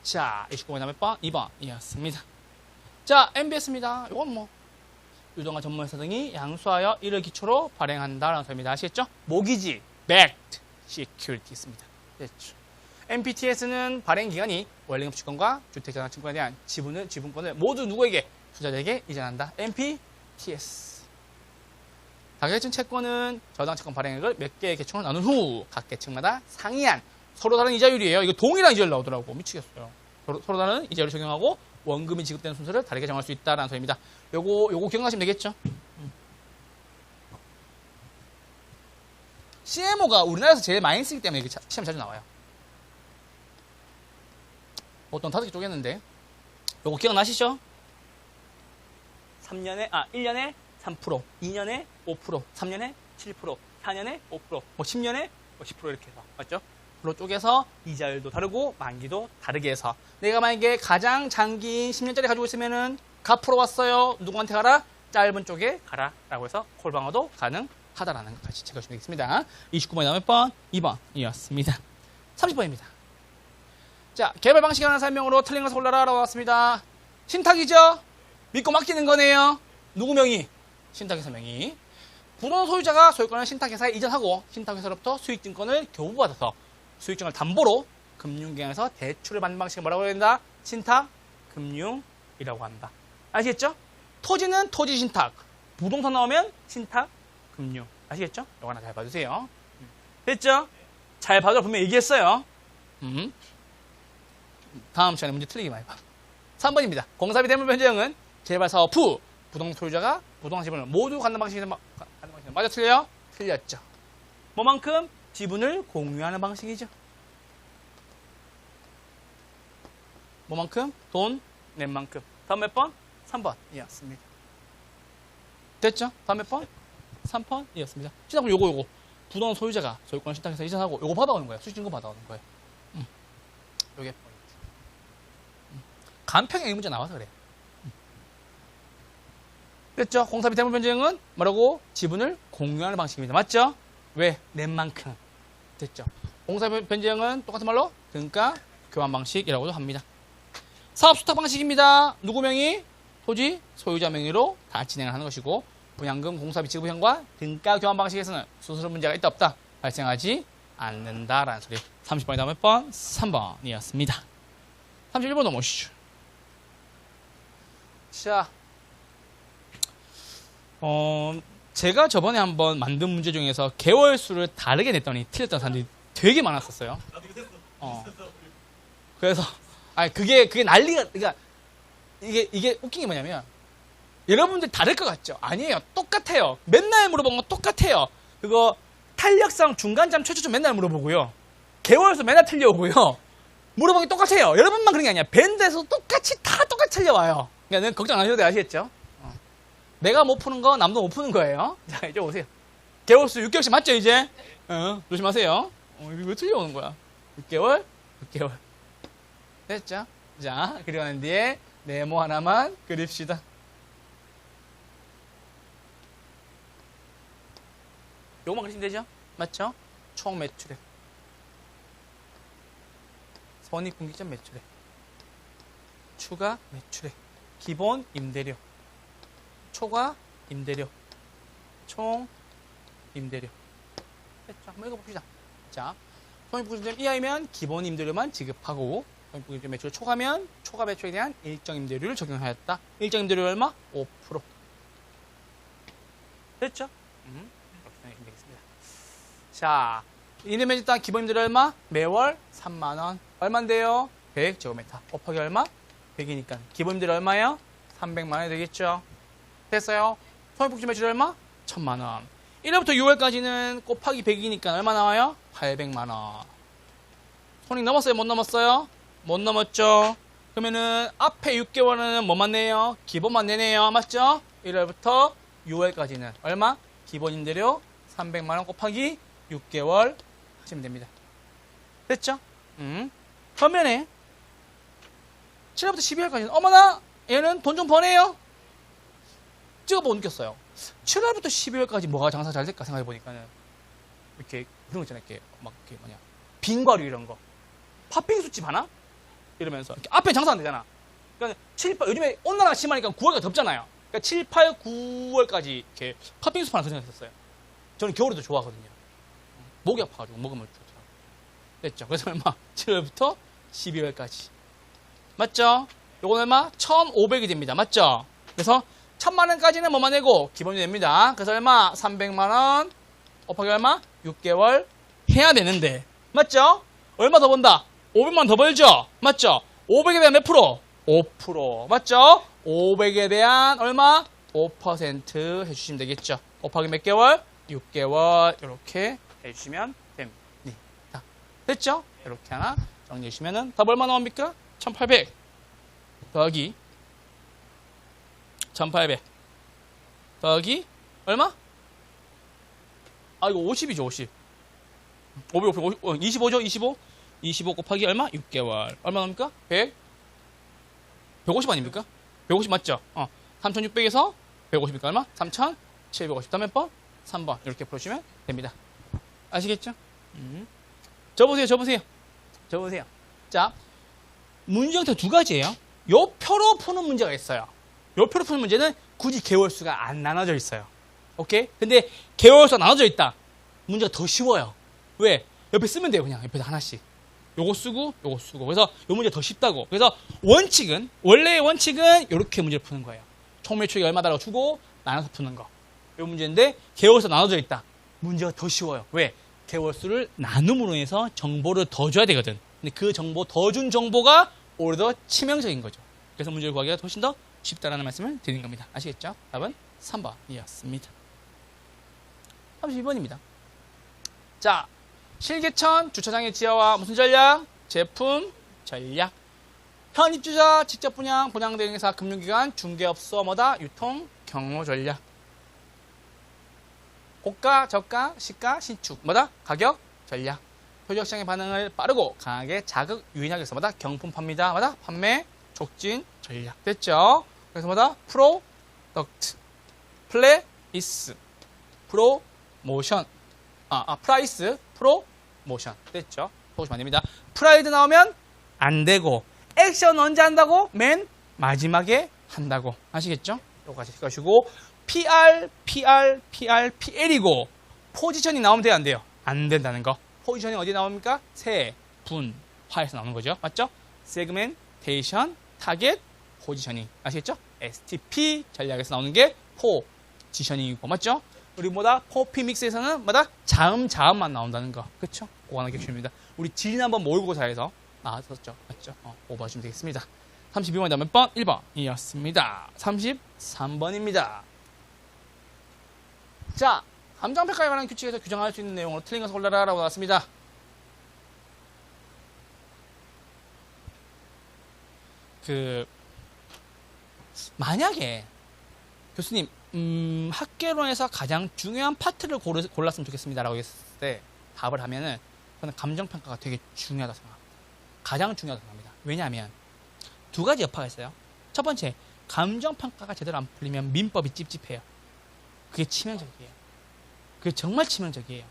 자, 29번에 몇 번? 2번이었습니다. 자, MBS입니다. 이건 뭐 유동화 전문회사 등이 양수하여 이를 기초로 발행한다라는 소리입니다. 아시겠죠? 모기지, backed securities입니다. 됐죠? MPTS는 발행 기간이 원리금주권과 주택자산증권에 대한 지분권을 모두 누구에게? 투자자에게 이전한다. MPTS. 다계층 채권은 저당 채권 발행액을 몇 개의 계층으로 나눈 후 각 계층마다 상이한 서로 다른 이자율이에요. 이거 동일한 이자율 나오더라고. 미치겠어요. 서로 다른 이자율을 적용하고 원금이 지급되는 순서를 다르게 정할 수 있다라는 소리입니다. 요거 기억나시면 되겠죠? CMO가 우리나라에서 제일 많이 쓰기 때문에 이게 시험 자주 나와요. 보통 5개 쪼갰는데 요거 기억나시죠? 1년에 3%, 2년에 5%, 3년에 7%, 4년에 5%, 뭐 10년에 10% 이렇게 해서 맞죠? 로 쪼개서 이자율도 다르고 만기도 다르게 해서 내가 만약에 가장 장기인 10년짜리 가지고 있으면은 갚으러 왔어요. 누구한테 가라? 짧은 쪽에 가라 라고 해서 콜방어도 가능하다라는 것까지 체크하시면 되겠습니다. 29번이 몇 번? 2번이었습니다. 30번입니다. 자, 개발 방식에 관한 설명으로 틀린 것을 골라라 라고 왔습니다. 신탁이죠? 믿고 맡기는 거네요. 누구 명의? 신탁회사 명의. 부동 소유자가 소유권을 신탁회사에 이전하고 신탁회사로부터 수익증권을 교부받아서 수익증을 담보로 금융기관에서 대출을 받는 방식을 뭐라고 해야 된다? 신탁금융이라고 한다. 아시겠죠? 토지는 토지신탁, 부동산 나오면 신탁금융. 아시겠죠? 이거 하나 잘 봐주세요. 됐죠? 잘 봐줘. 분명히 얘기했어요. 다음 시간에 문제 틀리기 많이 봐. 3번입니다. 공사비 대물 변제형은 개발사업 후 부동산 소유자가 부동산 지분을 모두 갖는 방식에서 맞아 틀려요? 틀렸죠. 뭐만큼? 지분을 공유하는 방식이죠. 뭐만큼? 돈 낸 만큼. 다음 몇 번? 3번이었습니다. 됐죠? 다음 몇 번? 3번이었습니다. 시작은 요거. 부동산 소유자가 소유권 신탁해서 이전하고 요거 받아오는 거예요. 수익증권 받아오는 거예요. 요게 포인트. 간평형 이 문제 나와서 그래. 됐죠? 공사비 대물 변제형은 뭐라고? 지분을 공유하는 방식입니다. 맞죠? 왜? 낸 만큼. 됐죠? 공사비 변제형은 똑같은 말로 등가 교환 방식이라고도 합니다. 사업 수탁 방식입니다. 누구 명의? 토지 소유자 명의로 다 진행을 하는 것이고 분양금 공사비 지급형과 등가 교환 방식에서는 수수료 문제가 있다 없다 발생하지 않는다라는 소리. 30번이 다음 몇 번? 3번이었습니다. 31번 넘어오시죠. 자, 제가 저번에 한번 만든 문제 중에서 개월수를 다르게 냈더니 틀렸던 사람들이 되게 많았었어요. 그래서, 그게 난리가, 그러니까, 이게 웃긴 게 뭐냐면, 여러분들 다를 것 같죠? 아니에요. 똑같아요. 맨날 물어본 건 똑같아요. 그거, 탄력성 중간점 최초점 맨날 물어보고요. 개월수 맨날 틀려오고요. 물어본 게 똑같아요. 여러분만 그런 게 아니야. 밴드에서 똑같이 틀려와요. 그러니까 걱정 안 하셔도 돼요. 아시겠죠? 내가 못 푸는 거 남도 못 푸는 거예요. 자, 이제 오세요. 개월수 6개월씩 맞죠, 이제? 조심하세요. 이거 왜 틀려오는 거야? 6개월? 됐죠? 자, 그리고 난 뒤에 네모 하나만 그립시다. 요거만 그리시면 되죠? 맞죠? 총 매출액. 손익분기점 매출액. 추가 매출액, 기본 임대료, 초과 임대료, 총 임대료. 됐죠? 한번 읽어봅시다. 자, 손익분기점 이하이면 기본 임대료만 지급하고, 손익분기점 매출 초과면 초과 매출에 대한 일정 임대료를 적용하였다. 일정 임대료 얼마? 5%. 됐죠? 이렇게 되겠습니다. 자, 이내면 일단 기본 임대료 얼마? 매월 3만원. 얼만데요? 100제곱미터. 곱하기 얼마? 100이니까. 기본 임대료 얼마예요? 300만원이 되겠죠? 됐어요? 손익분기점 매출 얼마? 1000만원. 1월부터 6월까지는 곱하기 100이니까 얼마 나와요? 800만원. 손익 넘었어요? 못 넘었어요? 못 넘었죠? 그러면은 앞에 6개월은 뭐만 내요? 기본만 내네요. 맞죠? 1월부터 6월까지는 얼마? 기본 임대료 300만원 곱하기 6개월 하시면 됩니다. 됐죠? 반면에 7월부터 12월까지는 어머나! 얘는 돈 좀 버네요? 찍어보고 느꼈어요. 7월부터 12월까지 뭐가 장사 잘 될까 생각해보니까는 이렇게 그런 거 있잖아요. 이렇게 막 이렇게 뭐냐 빙과류 이런 거 팥빙수집 하나? 이러면서 이렇게 앞에 장사 안 되잖아. 그러니까 7, 8 요즘에 온난화가 심하니까 9월가 덥잖아요. 그러니까 7, 8, 9월까지 이렇게 팥빙수 파는 그런 생각했었어요. 저는 겨울에 도 좋아하거든요. 목이 아파가지고 먹으면 좋더라고요. 됐죠? 그래서 얼마? 7월부터 12월까지. 맞죠? 요건 얼마? 1,500이 됩니다. 맞죠? 그래서 1000만원까지는 뭐만 내고 기본이 됩니다. 그래서 얼마? 300만원 곱하기 얼마? 6개월 해야 되는데 맞죠? 얼마 더 번다? 500만 더 벌죠? 맞죠? 500에 대한 몇 프로? 5%. 맞죠? 500에 대한 얼마? 5% 해주시면 되겠죠? 곱하기 몇 개월? 6개월 이렇게 해주시면 됩니다. 됐죠? 이렇게 하나 정리해 주시면은 답 얼마 나옵니까? 1800 더하기 1800 더하기 얼마? 아 이거 50이죠 50 500, 25죠 25 25 곱하기 얼마? 6개월 얼마 나옵니까? 150 아닙니까? 150 맞죠? 3600에서 150이니까 얼마? 3750 다음 몇 번? 3번 이렇게 풀어주시면 됩니다. 아시겠죠? 접으세요. 자, 문제 형태 두 가지예요. 요 표로 푸는 문제가 있어요. 요 표로 푸는 문제는 굳이 개월수가 안 나눠져 있어요. 오케이? 근데 개월수가 나눠져 있다. 문제가 더 쉬워요. 왜? 옆에 쓰면 돼요. 그냥 옆에서 하나씩. 요거 쓰고 요거 쓰고. 그래서 요 문제 더 쉽다고. 그래서 원래의 원칙은 이렇게 문제를 푸는 거예요. 총 매출이 얼마다라고 주고 나눠서 푸는 거. 요 문제인데 개월수 나눠져 있다. 문제가 더 쉬워요. 왜? 개월수를 나눔으로 해서 정보를 더 줘야 되거든. 근데 그 정보 더 준 정보가 오히려 더 치명적인 거죠. 그래서 문제를 구하기가 훨씬 더 쉽다라는 말씀을 드린 겁니다. 아시겠죠? 답은 3번이었습니다. 32번입니다. 자, 실개천 주차장의 지하와 무슨 전략? 제품 전략. 현 입주자 직접 분양, 분양 대행사, 금융기관, 중개업소 뭐다? 유통 경로 전략. 고가, 저가, 시가, 신축 뭐다? 가격 전략. 표적 시장의 반응을 빠르고 강하게 자극 유인하기 위해서 뭐다? 경품팝니다. 뭐다? 판매 촉진 전략. 됐죠? 그래서 뭐다? 프로덕트, 플레이스, 프로모션, 프라이스, 프로모션. 됐죠? 보시면 안 됩니다. 프라이드 나오면 안 되고, 액션 언제 한다고? 맨 마지막에 한다고. 아시겠죠? 요거까지 해가시고, PR이고, 포지션이 나오면 돼요? 안 돼요? 안 된다는 거. 포지션이 어디 나옵니까? 세, 분, 화에서 나오는 거죠. 맞죠? 세그멘테이션, 타겟, 포지셔닝. 아시겠죠? STP 전략에서 나오는 게 포지셔닝이고. 맞죠? 우리 뭐다? 포피믹스에서는 뭐다? 자음만 나온다는 거. 그쵸? 그거 하나 기억해줍니다. 우리 지난번 모의고사에서 나왔었죠. 맞죠? 오버하시면 되겠습니다. 32번이다. 몇 번? 1번이었습니다. 33번입니다. 자, 감정평가에 관한 규칙에서 규정할 수 있는 내용으로 틀린 것을 골라라 라고 나왔습니다. 만약에 교수님 학개론에서 가장 중요한 파트를 골랐으면 좋겠습니다 라고 했을 때 답을 하면은 저는 감정평가가 되게 중요하다고 생각합니다. 가장 중요하다고 생각합니다. 왜냐하면 두 가지 여파가 있어요. 첫 번째, 감정평가가 제대로 안 풀리면 민법이 찝찝해요. 그게 치명적이에요. 그게 정말 치명적이에요.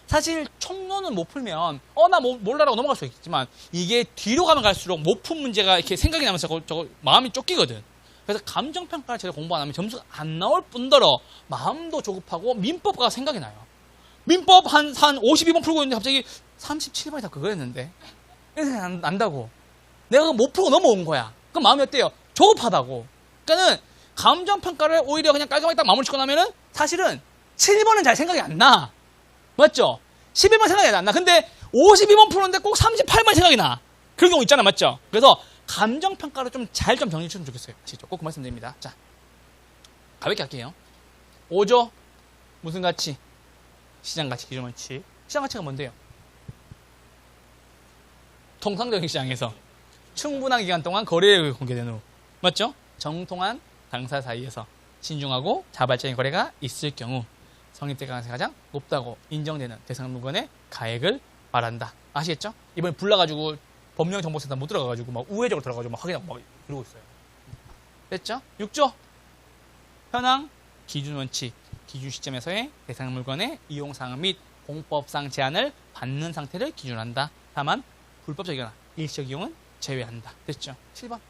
사실 총론은 못 풀면 나 몰라라고 넘어갈 수 있겠지만 이게 뒤로 가면 갈수록 못 푼 문제가 이렇게 생각이 나면서 저거 마음이 쫓기거든. 그래서 감정평가를 제대로 공부 안 하면 점수가 안 나올 뿐더러 마음도 조급하고 민법가 생각이 나요. 민법 한 52번 풀고 있는데 갑자기 37번이 다 그거였는데 이렇게 난다고. 내가 그거 못 풀고 넘어온 거야. 그럼 마음이 어때요? 조급하다고. 그러니까는 감정평가를 오히려 그냥 깔끔하게 딱 마무리 짓고 나면은 사실은 7번은 잘 생각이 안 나. 맞죠? 11번 생각이 안 나. 근데 52번 푸는데 꼭 38번 생각이 나. 그런 경우 있잖아. 맞죠? 그래서 감정평가를 좀 잘 정리해 주시면 좋겠어요. 아시죠? 꼭 그 말씀드립니다. 자, 가볍게 할게요. 5조 무슨 가치? 시장가치, 기준원칙. 시장가치가 뭔데요? 통상적인 시장에서 충분한 기간 동안 거래액이 공개된 후, 맞죠? 정통한 당사 사이에서 신중하고 자발적인 거래가 있을 경우 성립될 가능성이 가장 높다고 인정되는 대상 물건의 가액을 말한다. 아시겠죠? 이번에 불나가지고 법령정보센터 못 들어가가지고 막 우회적으로 들어가가지고 막 확인하고 막 그러고 있어요. 됐죠? 6조 현황 기준원칙 기준 시점에서의 대상 물건의 이용사항 및 공법상 제한을 받는 상태를 기준한다. 다만 불법적이거나 일시적 이용은 제외한다. 됐죠? 7번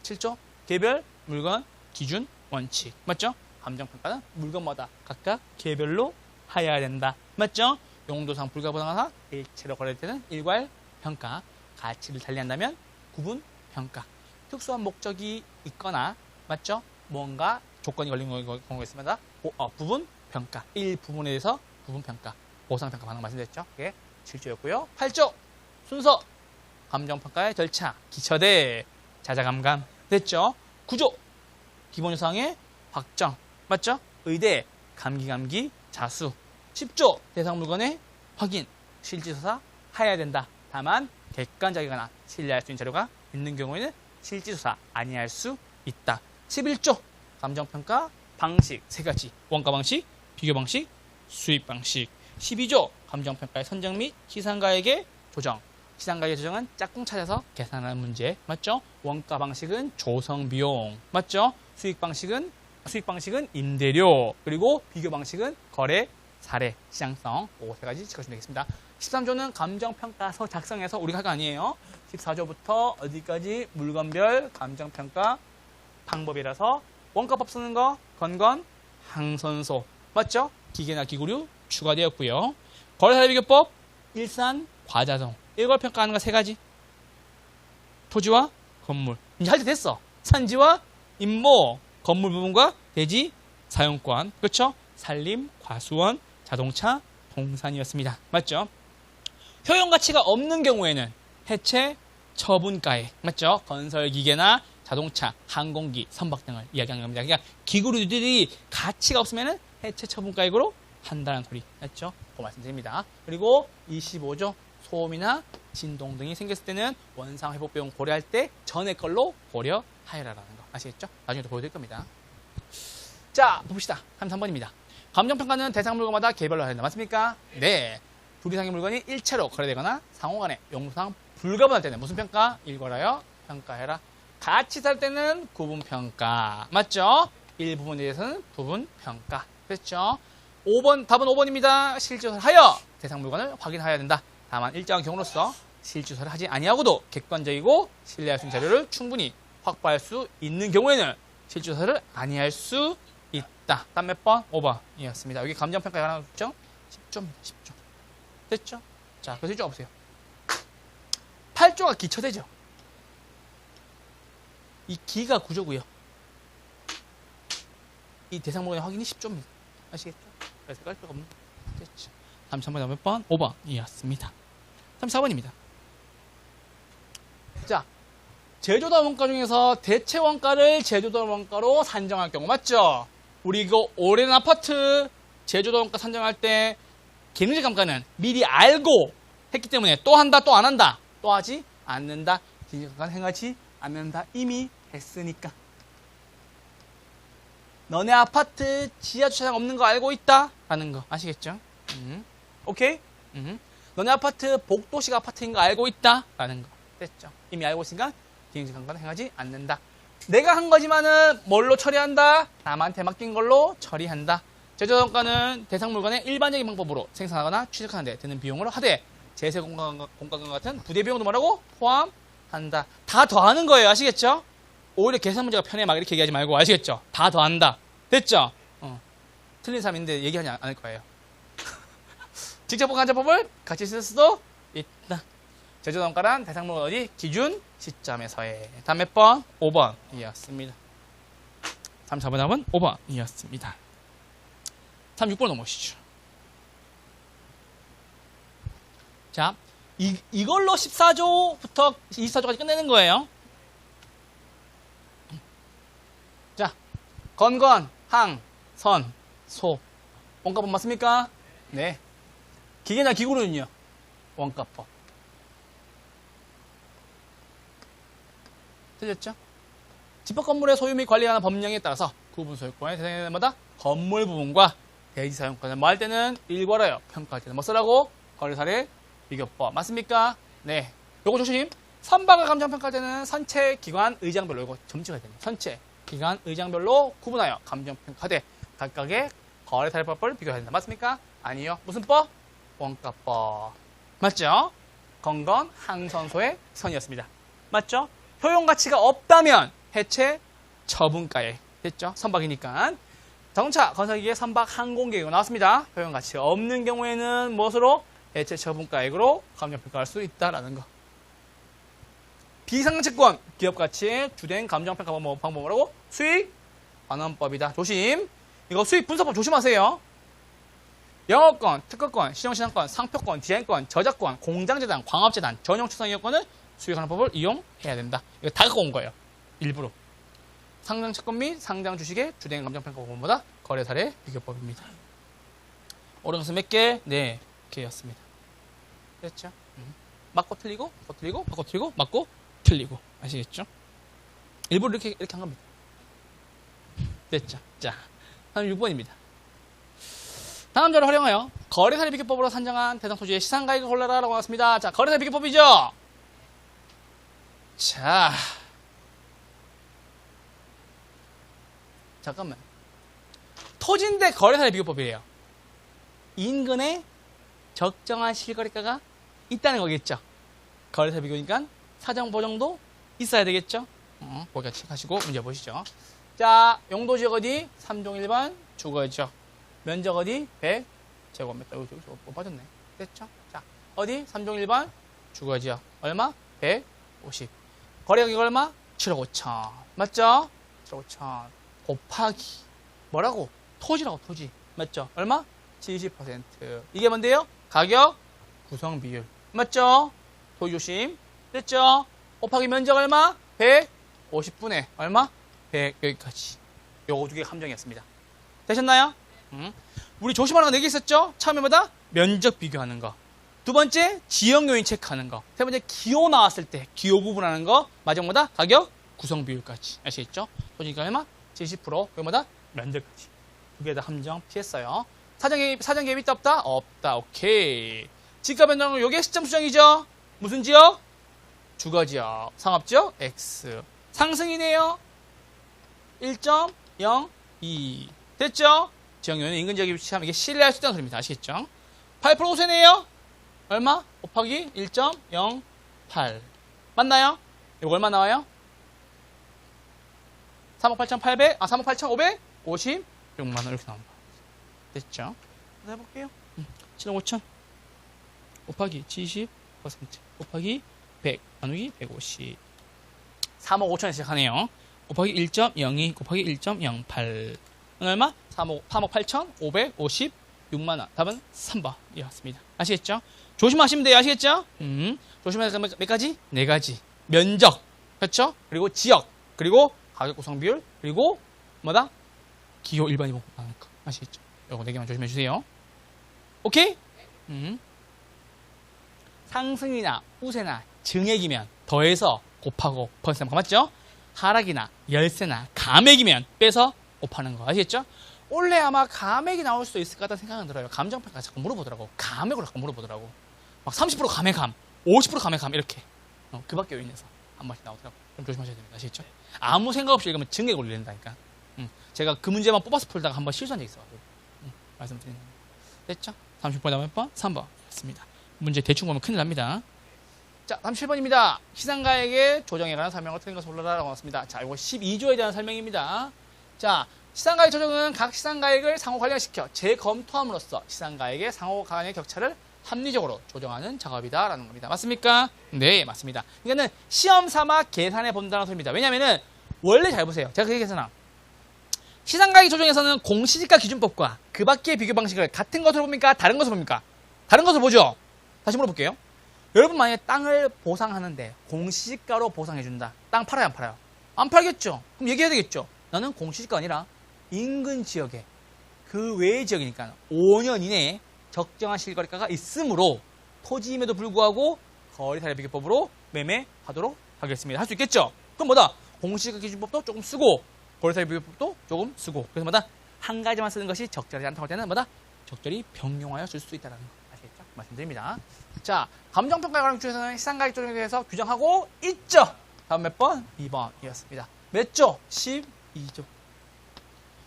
7조 개별 물건 기준 원칙 맞죠? 감정평가는 물건마다 각각 개별로 하여야 된다. 맞죠? 용도상 불가분하거나 일체로 거래될 때는 일괄 평가, 가치를 달리한다면 구분 평가. 특수한 목적이 있거나 맞죠? 뭔가 조건이 걸린 경우가 있습니다. 부분 평가. 일부분에 대해서 부분 평가. 보상 평가 방금 말씀드렸죠? 이게 7조였고요. 8조 순서 감정평가의 절차, 기처대, 자자감감. 됐죠? 9조 기본 요소항의 확정. 맞죠? 의대, 감기, 자수. 10조 대상 물건의 확인, 실질조사 하여야 된다. 다만 객관적이거나 신뢰할 수 있는 자료가 있는 경우에는 실질조사 아니할 수 있다. 11조 감정평가 방식 3가지. 원가 방식, 비교 방식, 수입 방식. 12조 감정평가의 선정 및 시상가액의 조정. 시상가액의 조정은 짝꿍 찾아서 계산하는 문제. 맞죠? 원가 방식은 조성 비용. 맞죠? 수익 방식은 임대료. 그리고 비교 방식은 거래 사례, 시장성. 3가지 짚어주시면 되겠습니다. 13조는 감정평가서 작성해서 우리가 할 거 아니에요. 14조부터 어디까지 물건별 감정평가 방법이라서 원가법 쓰는 거 건건 항선소. 맞죠? 기계나 기구류 추가되었고요. 거래사례비교법 일산 과자성. 일괄 평가하는 거 3가지. 토지와 건물. 이제 할 때 됐어. 산지와 임모, 건물 부분과 대지 사용권. 그렇죠? 산림, 과수원, 자동차, 동산이었습니다. 맞죠? 효용 가치가 없는 경우에는 해체 처분가액. 맞죠? 건설 기계나 자동차, 항공기, 선박 등을 이야기하는 겁니다. 그러니까 기구류들이 가치가 없으면 해체 처분가액으로 한다는 소리. 맞죠? 그 말씀드립니다. 그리고 25조 소음이나 진동 등이 생겼을 때는 원상 회복 비용 고려할 때 전에 걸로 고려하여라라는 거. 아시겠죠? 나중에 또 보여드릴 겁니다. 자, 봅시다. 33번입니다. 감정평가는 대상 물건마다 개별로 해야 된다. 맞습니까? 네. 둘 이상의 물건이 일체로 거래되거나 상호간에 용도상 불가분할 때는 무슨 평가? 일괄하여 평가해라. 같이 살 때는 구분평가. 맞죠? 일부분에 대해서는 부분평가. 됐죠? 5번, 답은 5번입니다. 실질조사를 하여 대상 물건을 확인하여야 된다. 다만 일정한 경우로서 실질조사를 하지 아니하고도 객관적이고 신뢰할 수 있는 자료를 충분히 확보할 수 있는 경우에는 실질조사를 아니할 수 있다. 단 몇 번? 5번이었습니다. 여기 감정평가 하나 있죠? 10조입니다. 10조. 됐죠? 자, 그래서 1조 없어요. 8조가 기초되죠. 이 기가 구조고요. 이 대상 물건의 확인이 10조입니다. 아시겠죠? 그래서 깔 필요가 없는 거. 됐죠? 33번 몇 번? 5번이었습니다. 34번입니다. 자, 제조다 원가 중에서 대체 원가를 제조다 원가로 산정할 경우 맞죠? 우리 이거 오래된 아파트 제조다 원가 산정할 때 기능적 감가는 미리 알고 했기 때문에 또 한다, 또 안 한다, 또 하지 않는다. 기능적 감가는 행하지 않는다. 이미 했으니까. 너네 아파트 지하 주차장 없는 거 알고 있다? 라는 거 아시겠죠? 오케이? 너네 아파트 복도식 아파트인 거 알고 있다? 라는 거 됐죠? 이미 알고 있으니까 기능적 감가는 행하지 않는다. 내가 한 거지만은 뭘로 처리한다? 남한테 맡긴 걸로 처리한다. 제조원가는 대상 물건의 일반적인 방법으로 생산하거나 취득하는 데 드는 비용으로 하되 제세 공과금 같은 부대 비용도 뭐라고? 포함한다. 다 더하는 거예요. 아시겠죠? 오히려 계산 문제가 편해 막 이렇게 얘기하지 말고 아시겠죠? 다 더한다. 됐죠? 틀린 사람인데 얘기하지 않을 거예요. 직접법, 간접법을 같이 쓸 수도 있다. 제조원가란 대상 물건 어디? 기준 시점에서의. 다음 몇 번? 5번이었습니다. 34번 답은 5번이었습니다. 36번 넘어오시죠. 자, 이걸로 14조부터 24조까지 끝내는 거예요. 자, 건건, 항, 선, 소. 원가법 맞습니까? 네. 기계나 기구로는요? 원가법. 틀렸죠? 집합 건물의 소유 및 관리하는 법령에 따라서 구분 소유권의 대상에 마다 건물 부분과 대지 사용권을 뭐 할 때는 일괄하여 평가할 때는 뭐 쓰라고? 거래사례 비교법. 맞습니까? 네. 요거 조심. 선박을 감정평가할 때는 선체, 기관, 의장별로 이거 점치가 되네. 선체, 기관, 의장별로 구분하여 감정평가하되 각각의 거래사례법을 비교해야 된다. 맞습니까? 아니요. 무슨 법? 원가법. 맞죠? 건건, 항선소의 선이었습니다. 맞죠? 효용 가치가 없다면 해체 처분가액. 됐죠? 선박이니까. 자동차, 건설기계, 선박, 항공기계가 나왔습니다. 효용 가치가 없는 경우에는 무엇으로? 해체 처분가액으로 감정평가할 수 있다라는 거. 비상채권, 기업 가치의 주된 감정평가 방법으로 수익 반환법이다. 조심. 이거 수익 분석법 조심하세요. 영업권, 특허권, 시정시장권, 상표권, 디자인권, 저작권, 공장재단, 광업재단, 전용축산이용권을 수익하는 법을 이용해야 된다. 이거 다 갖고 온 거예요. 일부러. 상장채권 및 상장 주식의 주된 감정평가 방법보다 거래사례 비교법입니다. 옳은 것은 몇 개? 네 개였습니다. 됐죠? 맞고 틀리고, 맞고 틀리고, 맞고 틀리고, 맞고 틀리고. 아시겠죠? 일부러 이렇게 한 겁니다. 됐죠? 자, 다음 6번입니다. 다음 자를 활용하여 거래사례 비교법으로 산정한 대상 소지의 시상가액을 골라라 라고 나왔습니다. 자, 거래사례 비교법이죠? 자, 잠깐만. 토지인데 거래사례 비교법이에요. 인근에 적정한 실거래가가 있다는 거겠죠. 거래사례 비교니까 사정 보정도 있어야 되겠죠. 거기가 체크하시고 문제 보시죠. 자, 용도지역 어디? 3종 1번 주거지역. 면적 어디? 100제곱미터. 못 빠졌네. 됐죠? 자, 어디? 3종 1번 주거지역. 얼마? 150. 거래가격 얼마? 7억 5천. 맞죠? 7억 5천. 곱하기. 뭐라고? 토지라고, 토지. 맞죠? 얼마? 70%. 이게 뭔데요? 가격, 구성 비율. 맞죠? 토지 조심. 됐죠? 곱하기 면적 얼마? 150분의 얼마? 100. 여기까지. 요거 두 개 함정이었습니다. 되셨나요? 우리 조심하는 거 4개 있었죠? 처음에 뭐다? 면적 비교하는 거. 두 번째, 지역 요인 체크하는 거. 세 번째, 기호 나왔을 때 기호 구분하는 거. 마지막 뭐다? 가격, 구성 비율까지. 아시겠죠? 토지가 얼마? 70%. 그게 뭐다? 면적까지. 두 개 다 함정 피했어요. 사전 개입 있다 없다? 없다. 오케이. 지가 변동은 요게 시점 수정이죠? 무슨 지역? 주거지역. 상업지역? X. 상승이네요. 1.02. 됐죠? 지역요인은 인근 지역에 위치하면 이게 신뢰할 수 있다는 소리입니다. 아시겠죠? 8% 우세네요. 얼마? 곱하기 1.08. 맞나요? 이거 얼마 나와요? 38,800, 38,556만 원 이렇게 나옵니다. 됐죠? 해볼게요. 7억 5천 곱하기 70% 곱하기 100 나누기 150. 3억 5천에 시작하네요. 곱하기 1.02 곱하기 1.08 얼마? 3억 8,556만 원. 답은 3번이었습니다. 아시겠죠? 조심하시면 돼요. 아시겠죠? 조심해서 몇 가지? 4가지. 면적, 그렇죠? 그리고 지역, 그리고 가격 구성 비율, 그리고 뭐다? 기호 일반이 복잡하는 거. 아시겠죠? 요거 4개만 조심해 주세요. 오케이? 상승이나 우세나 증액이면 더해서 곱하고 퍼센트 맞죠? 하락이나 열세나 감액이면 빼서 곱하는 거. 아시겠죠? 원래 아마 감액이 나올 수도 있을 것 같다는 생각은 들어요. 감정평가 자꾸 물어보더라고. 감액으로 자꾸 물어보더라고. 막 30% 감액함, 50% 감액함 이렇게. 그 밖에 요인에서 한 번씩 나오더라고. 좀 조심하셔야 됩니다. 아시겠죠? 아무 생각 없이 읽으면 증액 올린다니까. 제가 그 문제만 뽑아서 풀다가 한번 실수한 적이 있어가지고. 말씀드리는 겁니다. 됐죠? 30번 다음 몇 번? 3번. 였습니다. 문제 대충 보면 큰일 납니다. 자, 37번입니다. 시상가액의 조정에 관한 설명을 틀린 것을 골라라라고 나왔습니다. 자, 이거 12조에 대한 설명입니다. 자, 시상가액 조정은 각 시상가액을 상호 관련시켜 재검토함으로써 시상가액의 상호 간의 격차를 합리적으로 조정하는 작업이다라는 겁니다. 맞습니까? 네, 맞습니다. 이거는 시험 삼아 계산해 본다는 소리입니다. 왜냐면은 원래 잘 보세요. 제가 그렇게 했잖아. 시상가액 조정에서는 공시지가 기준법과 그 밖의 비교 방식을 같은 것으로 봅니까? 다른 것으로 봅니까? 다른 것으로 보죠. 다시 물어볼게요. 여러분 만약에 땅을 보상하는데 공시지가로 보상해준다. 땅 팔아요, 안 팔아요? 안 팔겠죠. 그럼 얘기해야 되겠죠. 나는 공시지가 아니라 인근 지역에 그 외의 지역이니까 5년 이내에 적정한 실거래가가 있으므로 토지임에도 불구하고 거래사례 비교법으로 매매하도록 하겠습니다. 할 수 있겠죠. 그럼 뭐다? 공시지가 기준법도 조금 쓰고 거래사례 비교법도 조금 쓰고 그래서 뭐다? 한 가지만 쓰는 것이 적절하지 않다고 할 때는 뭐다? 적절히 병용하여 쓸 수 있다는 거 아시겠죠? 말씀드립니다. 자, 감정평가에 관한 규정에서는 시상가액 조정에 대해서 규정하고 있죠. 다음 몇 번? 2번이었습니다. 몇 조? 12조.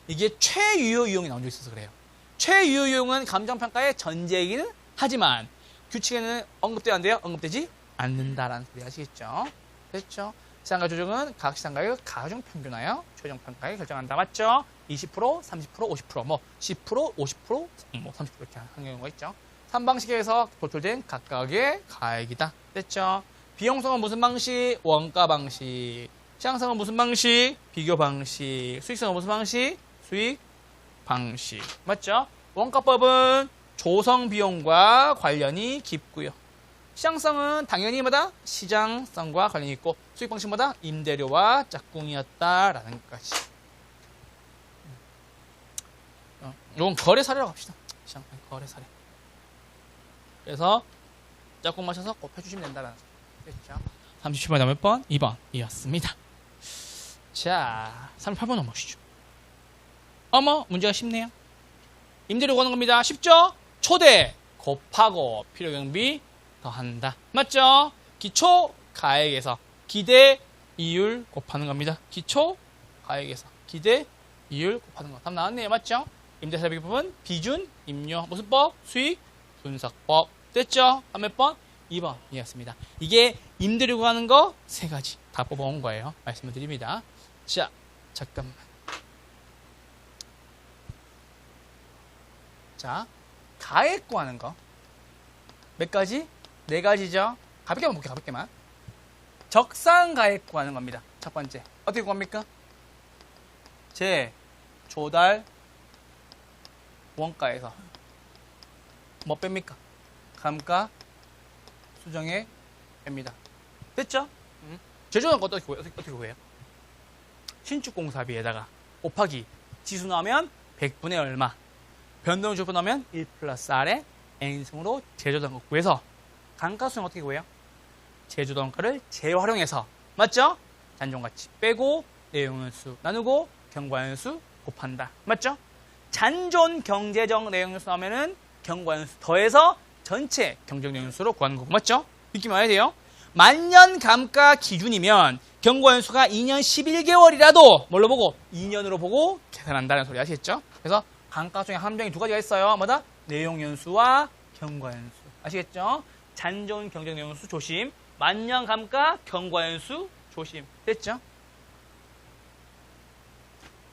이게 최유효 유형이 나온 적이 있어서 그래요. 최유효 유형은 감정평가의 전제이기는 하지만 규칙에는 언급되어야 안 돼요? 언급되지 않는다라는 소리 아시겠죠? 됐죠? 시상가액 조정은 각 시상가액을 가중 평균하여 최종 평가에 결정한다. 맞죠? 20%, 30%, 50%, 뭐 10%, 50%, 뭐 30% 이렇게 하는 경우가 있죠. 3방식에서 도출된 각각의 가액이다. 됐죠? 비용성은 무슨 방식? 원가 방식. 시장성은 무슨 방식? 비교 방식. 수익성은 무슨 방식? 수익 방식. 맞죠? 원가법은 조성 비용과 관련이 깊고요. 시장성은 당연히 뭐다? 시장성과 관련이 있고 수익 방식마다 임대료와 짝꿍이었다라는 것까지. 이건 거래 사례라고 합시다. 시장 거래 사례. 그래서 짝꿍 맞춰서 곱해주시면 된다는 소리. 됐죠? 37번 몇 번? 2번이었습니다. 자, 38번 넘어오시죠. 어머, 문제가 쉽네요. 임대료 거는 겁니다. 쉽죠? 초대 곱하고 필요경비 더한다. 맞죠? 기초 가액에서 기대 이율 곱하는 겁니다. 기초 가액에서 기대 이율 곱하는 거. 답 나왔네요. 맞죠? 임대사 비교법은 비준, 임료, 무슨 법? 수익, 분석법. 됐죠? 다음 몇 번? 2번이었습니다. 이게 임대료 구하는 거 세 가지 다 뽑아온 거예요. 말씀을 드립니다. 자, 잠깐만. 자, 가액 구하는 거. 몇 가지? 네 가지죠? 가볍게만 볼게요, 가볍게만. 적산 가액 구하는 겁니다. 첫 번째. 어떻게 구합니까? 조달, 원가에서. 뭐 뺍니까? 감가, 수정액 뺍니다. 됐죠? 제조단 거 어떻게 구해요? 신축공사비에다가 곱하기 지수 나오면 100분의 얼마, 변동 주분 나오면 1 플러스 R에 N승으로 제조단가 구해서 감가수는 어떻게 구해요? 제조단가를 재활용해서 맞죠? 잔존가치 빼고 내용연수 나누고 경과연수 곱한다. 맞죠? 잔존 경제적 내용연수 나오면은 경과연수 더해서 전체 경제적 내용연수로 구하는 거고 맞죠? 믿기 말아야 돼요. 만년 감가 기준이면 경과연수가 2년 11개월이라도 뭘로 보고? 2년으로 보고 계산한다는 소리 아시겠죠? 그래서 감가 중에 함정이 두 가지가 있어요. 뭐다? 내용연수와 경과연수. 아시겠죠? 잔존 경제적 내용연수 조심. 만년 감가 경과연수 조심. 됐죠?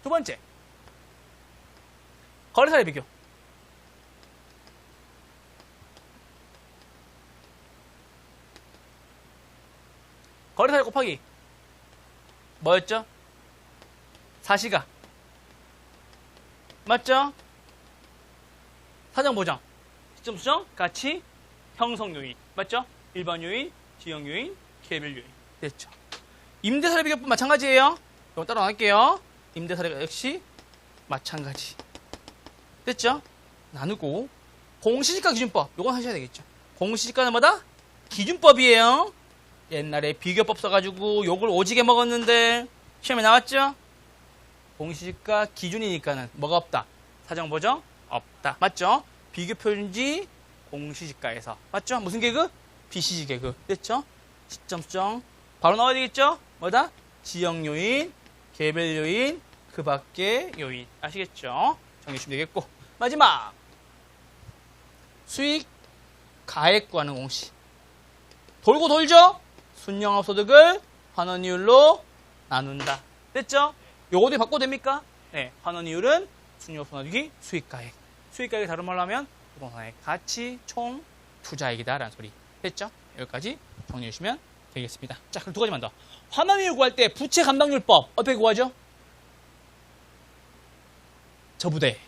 두 번째. 거래사례 비교. 거래사례 곱하기 뭐였죠? 사시가 맞죠? 사정 보정, 시점 수정, 가치, 형성 요인 맞죠? 일반 요인, 지역 요인, 개별 요인 됐죠? 임대사례 비교법 마찬가지예요. 이거 따로 나눌게요. 임대사례가 역시 마찬가지 됐죠? 나누고 공시지가 기준법 요건 하셔야 되겠죠? 공시지가는 뭐다? 기준법이에요. 옛날에 비교법 써가지고 욕을 오지게 먹었는데 시험에 나왔죠? 공시지가 기준이니까는 뭐가 없다? 사정보정 없다. 맞죠? 비교표준지 공시지가에서 맞죠? 무슨 계급? BCG 계급 됐죠? 시점 수정 바로 나와야 되겠죠? 뭐다? 지역 요인, 개별 요인, 그 밖의 요인 아시겠죠? 정리하시면 되겠고 마지막 수익 가액 구하는 공식. 돌고 돌죠? 순영업소득을 환원이율로 나눈다. 됐죠? 요거도 바꿔도 됩니까? 네, 환원이율은 순영업소득이 수익가액. 수익가액이 다른 말로 하면 부동산의 가치 총 투자액이다라는 소리. 됐죠? 여기까지 정리해 주시면 되겠습니다. 자, 그럼 두 가지만 더. 환원이율 구할 때 부채 감당률법 어떻게 구하죠? 저부대.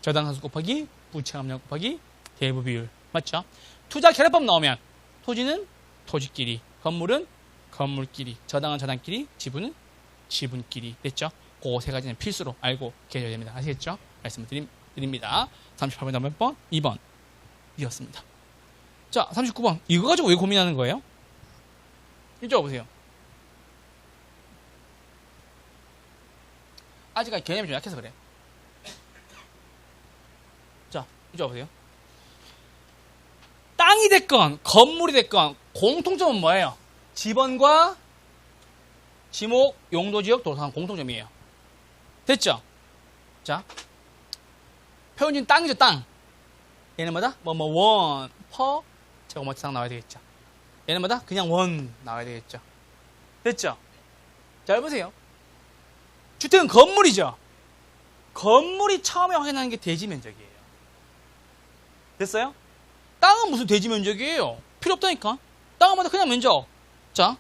저당산수 곱하기 부채 감당 곱하기 대부 비율. 맞죠? 투자 계량법 나오면 토지는 토지끼리, 건물은 건물끼리, 저당은 저당끼리, 지분은 지분끼리. 됐죠? 그 세 가지는 필수로 알고 계셔야 됩니다. 아시겠죠? 말씀을 드립니다. 38번 몇 번? 2번 이었습니다. 자, 39번. 이거 가지고 왜 고민하는 거예요? 이쪽 보세요. 아직까지 개념이 좀 약해서 그래. 자, 이쪽 보세요. 땅이 됐건 건물이 됐건 공통점은 뭐예요? 지번과 지목, 용도지역, 도로상 공통점이에요. 됐죠? 자, 표현진 땅이죠, 땅. 얘는 뭐다? 원, 퍼, 제곱미터 나와야 되겠죠. 얘는 뭐다? 그냥 원 나와야 되겠죠. 됐죠? 잘 보세요. 주택은 건물이죠. 건물이 처음에 확인하는 게 대지 면적이에요. 됐어요? 땅은 무슨 대지 면적이에요? 필요 없다니까. 땅은 뭐다? 그냥 면적. 자,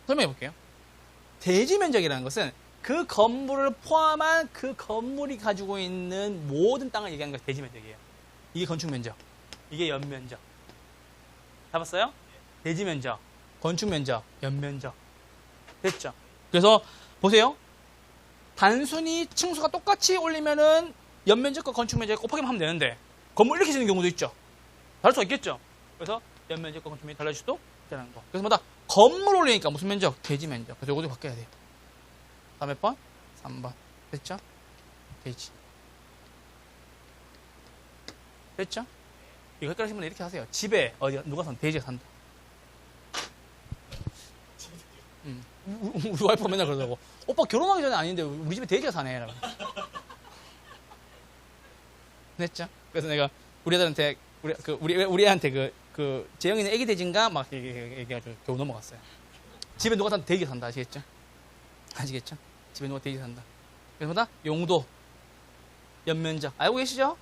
설명해 볼게요. 대지 면적이라는 것은 그 건물을 포함한 그 건물이 가지고 있는 모든 땅을 얘기하는 것이 대지 면적이에요. 이게 건축 면적, 이게 연면적. 잡았어요? 대지 면적, 건축 면적, 연면적. 됐죠? 그래서 보세요. 단순히 층수가 똑같이 올리면은 연면적과 건축 면적 곱하기만 하면 되는데 건물 이렇게 지는 경우도 있죠. 다를 수가 있겠죠. 그래서 연면적과 건축 면적 달라질 수도 있다는 거. 그래서 뭐다? 건물 올리니까 무슨 면적? 대지 면적. 그래서 이것도 바뀌어야 돼요. 다음 몇 번? 3번. 됐죠? 대지. 됐죠? 이거 헷갈리시는 분들 이렇게 하세요. 집에 누가 산다? 대지가 산다. 우리 와이프가 맨날 그러더라고. 오빠 결혼하기 전에 아닌데 우리 집에 대지가 사네. 라고. 됐죠? 그래서 내가 우리 애들한테 우리 애한테 재영이는 애기 돼지인가 막 얘기해가지고 겨우 넘어갔어요. 집에 누가 산다? 대지가 산다. 아시겠죠? 아시겠죠? 집에 누가 대지 산다. 그래서 뭐다? 용도, 연면적. 알고 계시죠?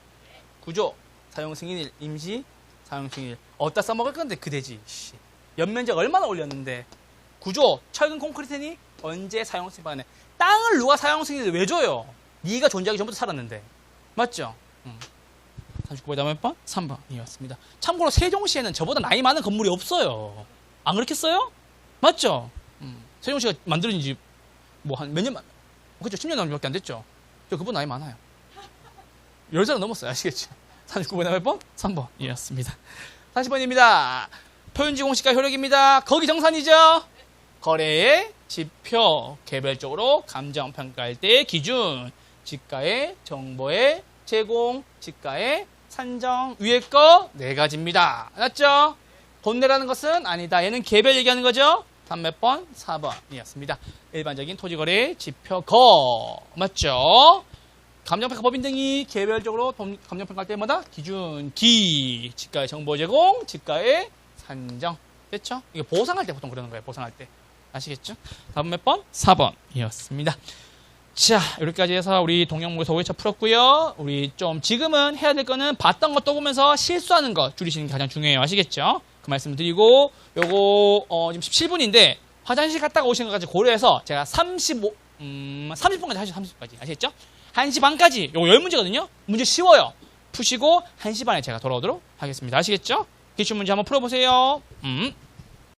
구조, 사용 승인일, 임시, 사용 승인일. 어디다 써먹을 건데 그 대지. 연면적 얼마나 올렸는데. 구조, 철근 콘크리트니 언제 사용 승인 받네. 땅을 누가 사용 승인을 왜 줘요? 네가 존재하기 전부터 살았는데. 맞죠? 39번에 다음 몇 번? 3번이었습니다. 참고로 세종시에는 저보다 나이 많은 건물이 없어요. 안 그렇겠어요? 맞죠? 세종시가 만들어진 지 뭐 한 몇 년만, 그렇죠? 10년 넘게밖에 안 됐죠? 저 그분 나이 많아요. 10살은 넘었어요. 아시겠죠? 39번에 몇 번? 3번이었습니다. 40번입니다. 표현지 공시가 효력입니다. 거기 정산이죠? 거래의 지표, 개별적으로 감정평가할 때의 기준, 지가의 정보의 제공, 지가의 산정, 위에 거 4가지입니다. 알았죠? 돈 내라는 것은 아니다. 얘는 개별 얘기하는 거죠? 다음 몇 번? 4번이었습니다. 일반적인 토지거래 지표 거. 맞죠? 감정평가 법인 등이 개별적으로 감정평가할 때마다 기준 기, 지가의 정보 제공, 지가의 산정. 됐죠? 이게 보상할 때 보통 그러는 거예요. 보상할 때. 아시겠죠? 다음 몇 번? 4번이었습니다. 자, 이렇게까지 해서 우리 동영모에서 5회차 풀었고요. 우리 좀 지금은 해야 될 거는 봤던 거 또 보면서 실수하는 거 줄이시는 게 가장 중요해요. 아시겠죠? 그 말씀 드리고 요거 지금 17분인데 화장실 갔다가 오시는 것까지 고려해서 제가 30분까지 하시죠. 30분까지. 아시겠죠? 1시 반까지 요거 10문제거든요. 문제 쉬워요. 푸시고 1시 반에 제가 돌아오도록 하겠습니다. 아시겠죠? 기출문제 한번 풀어보세요.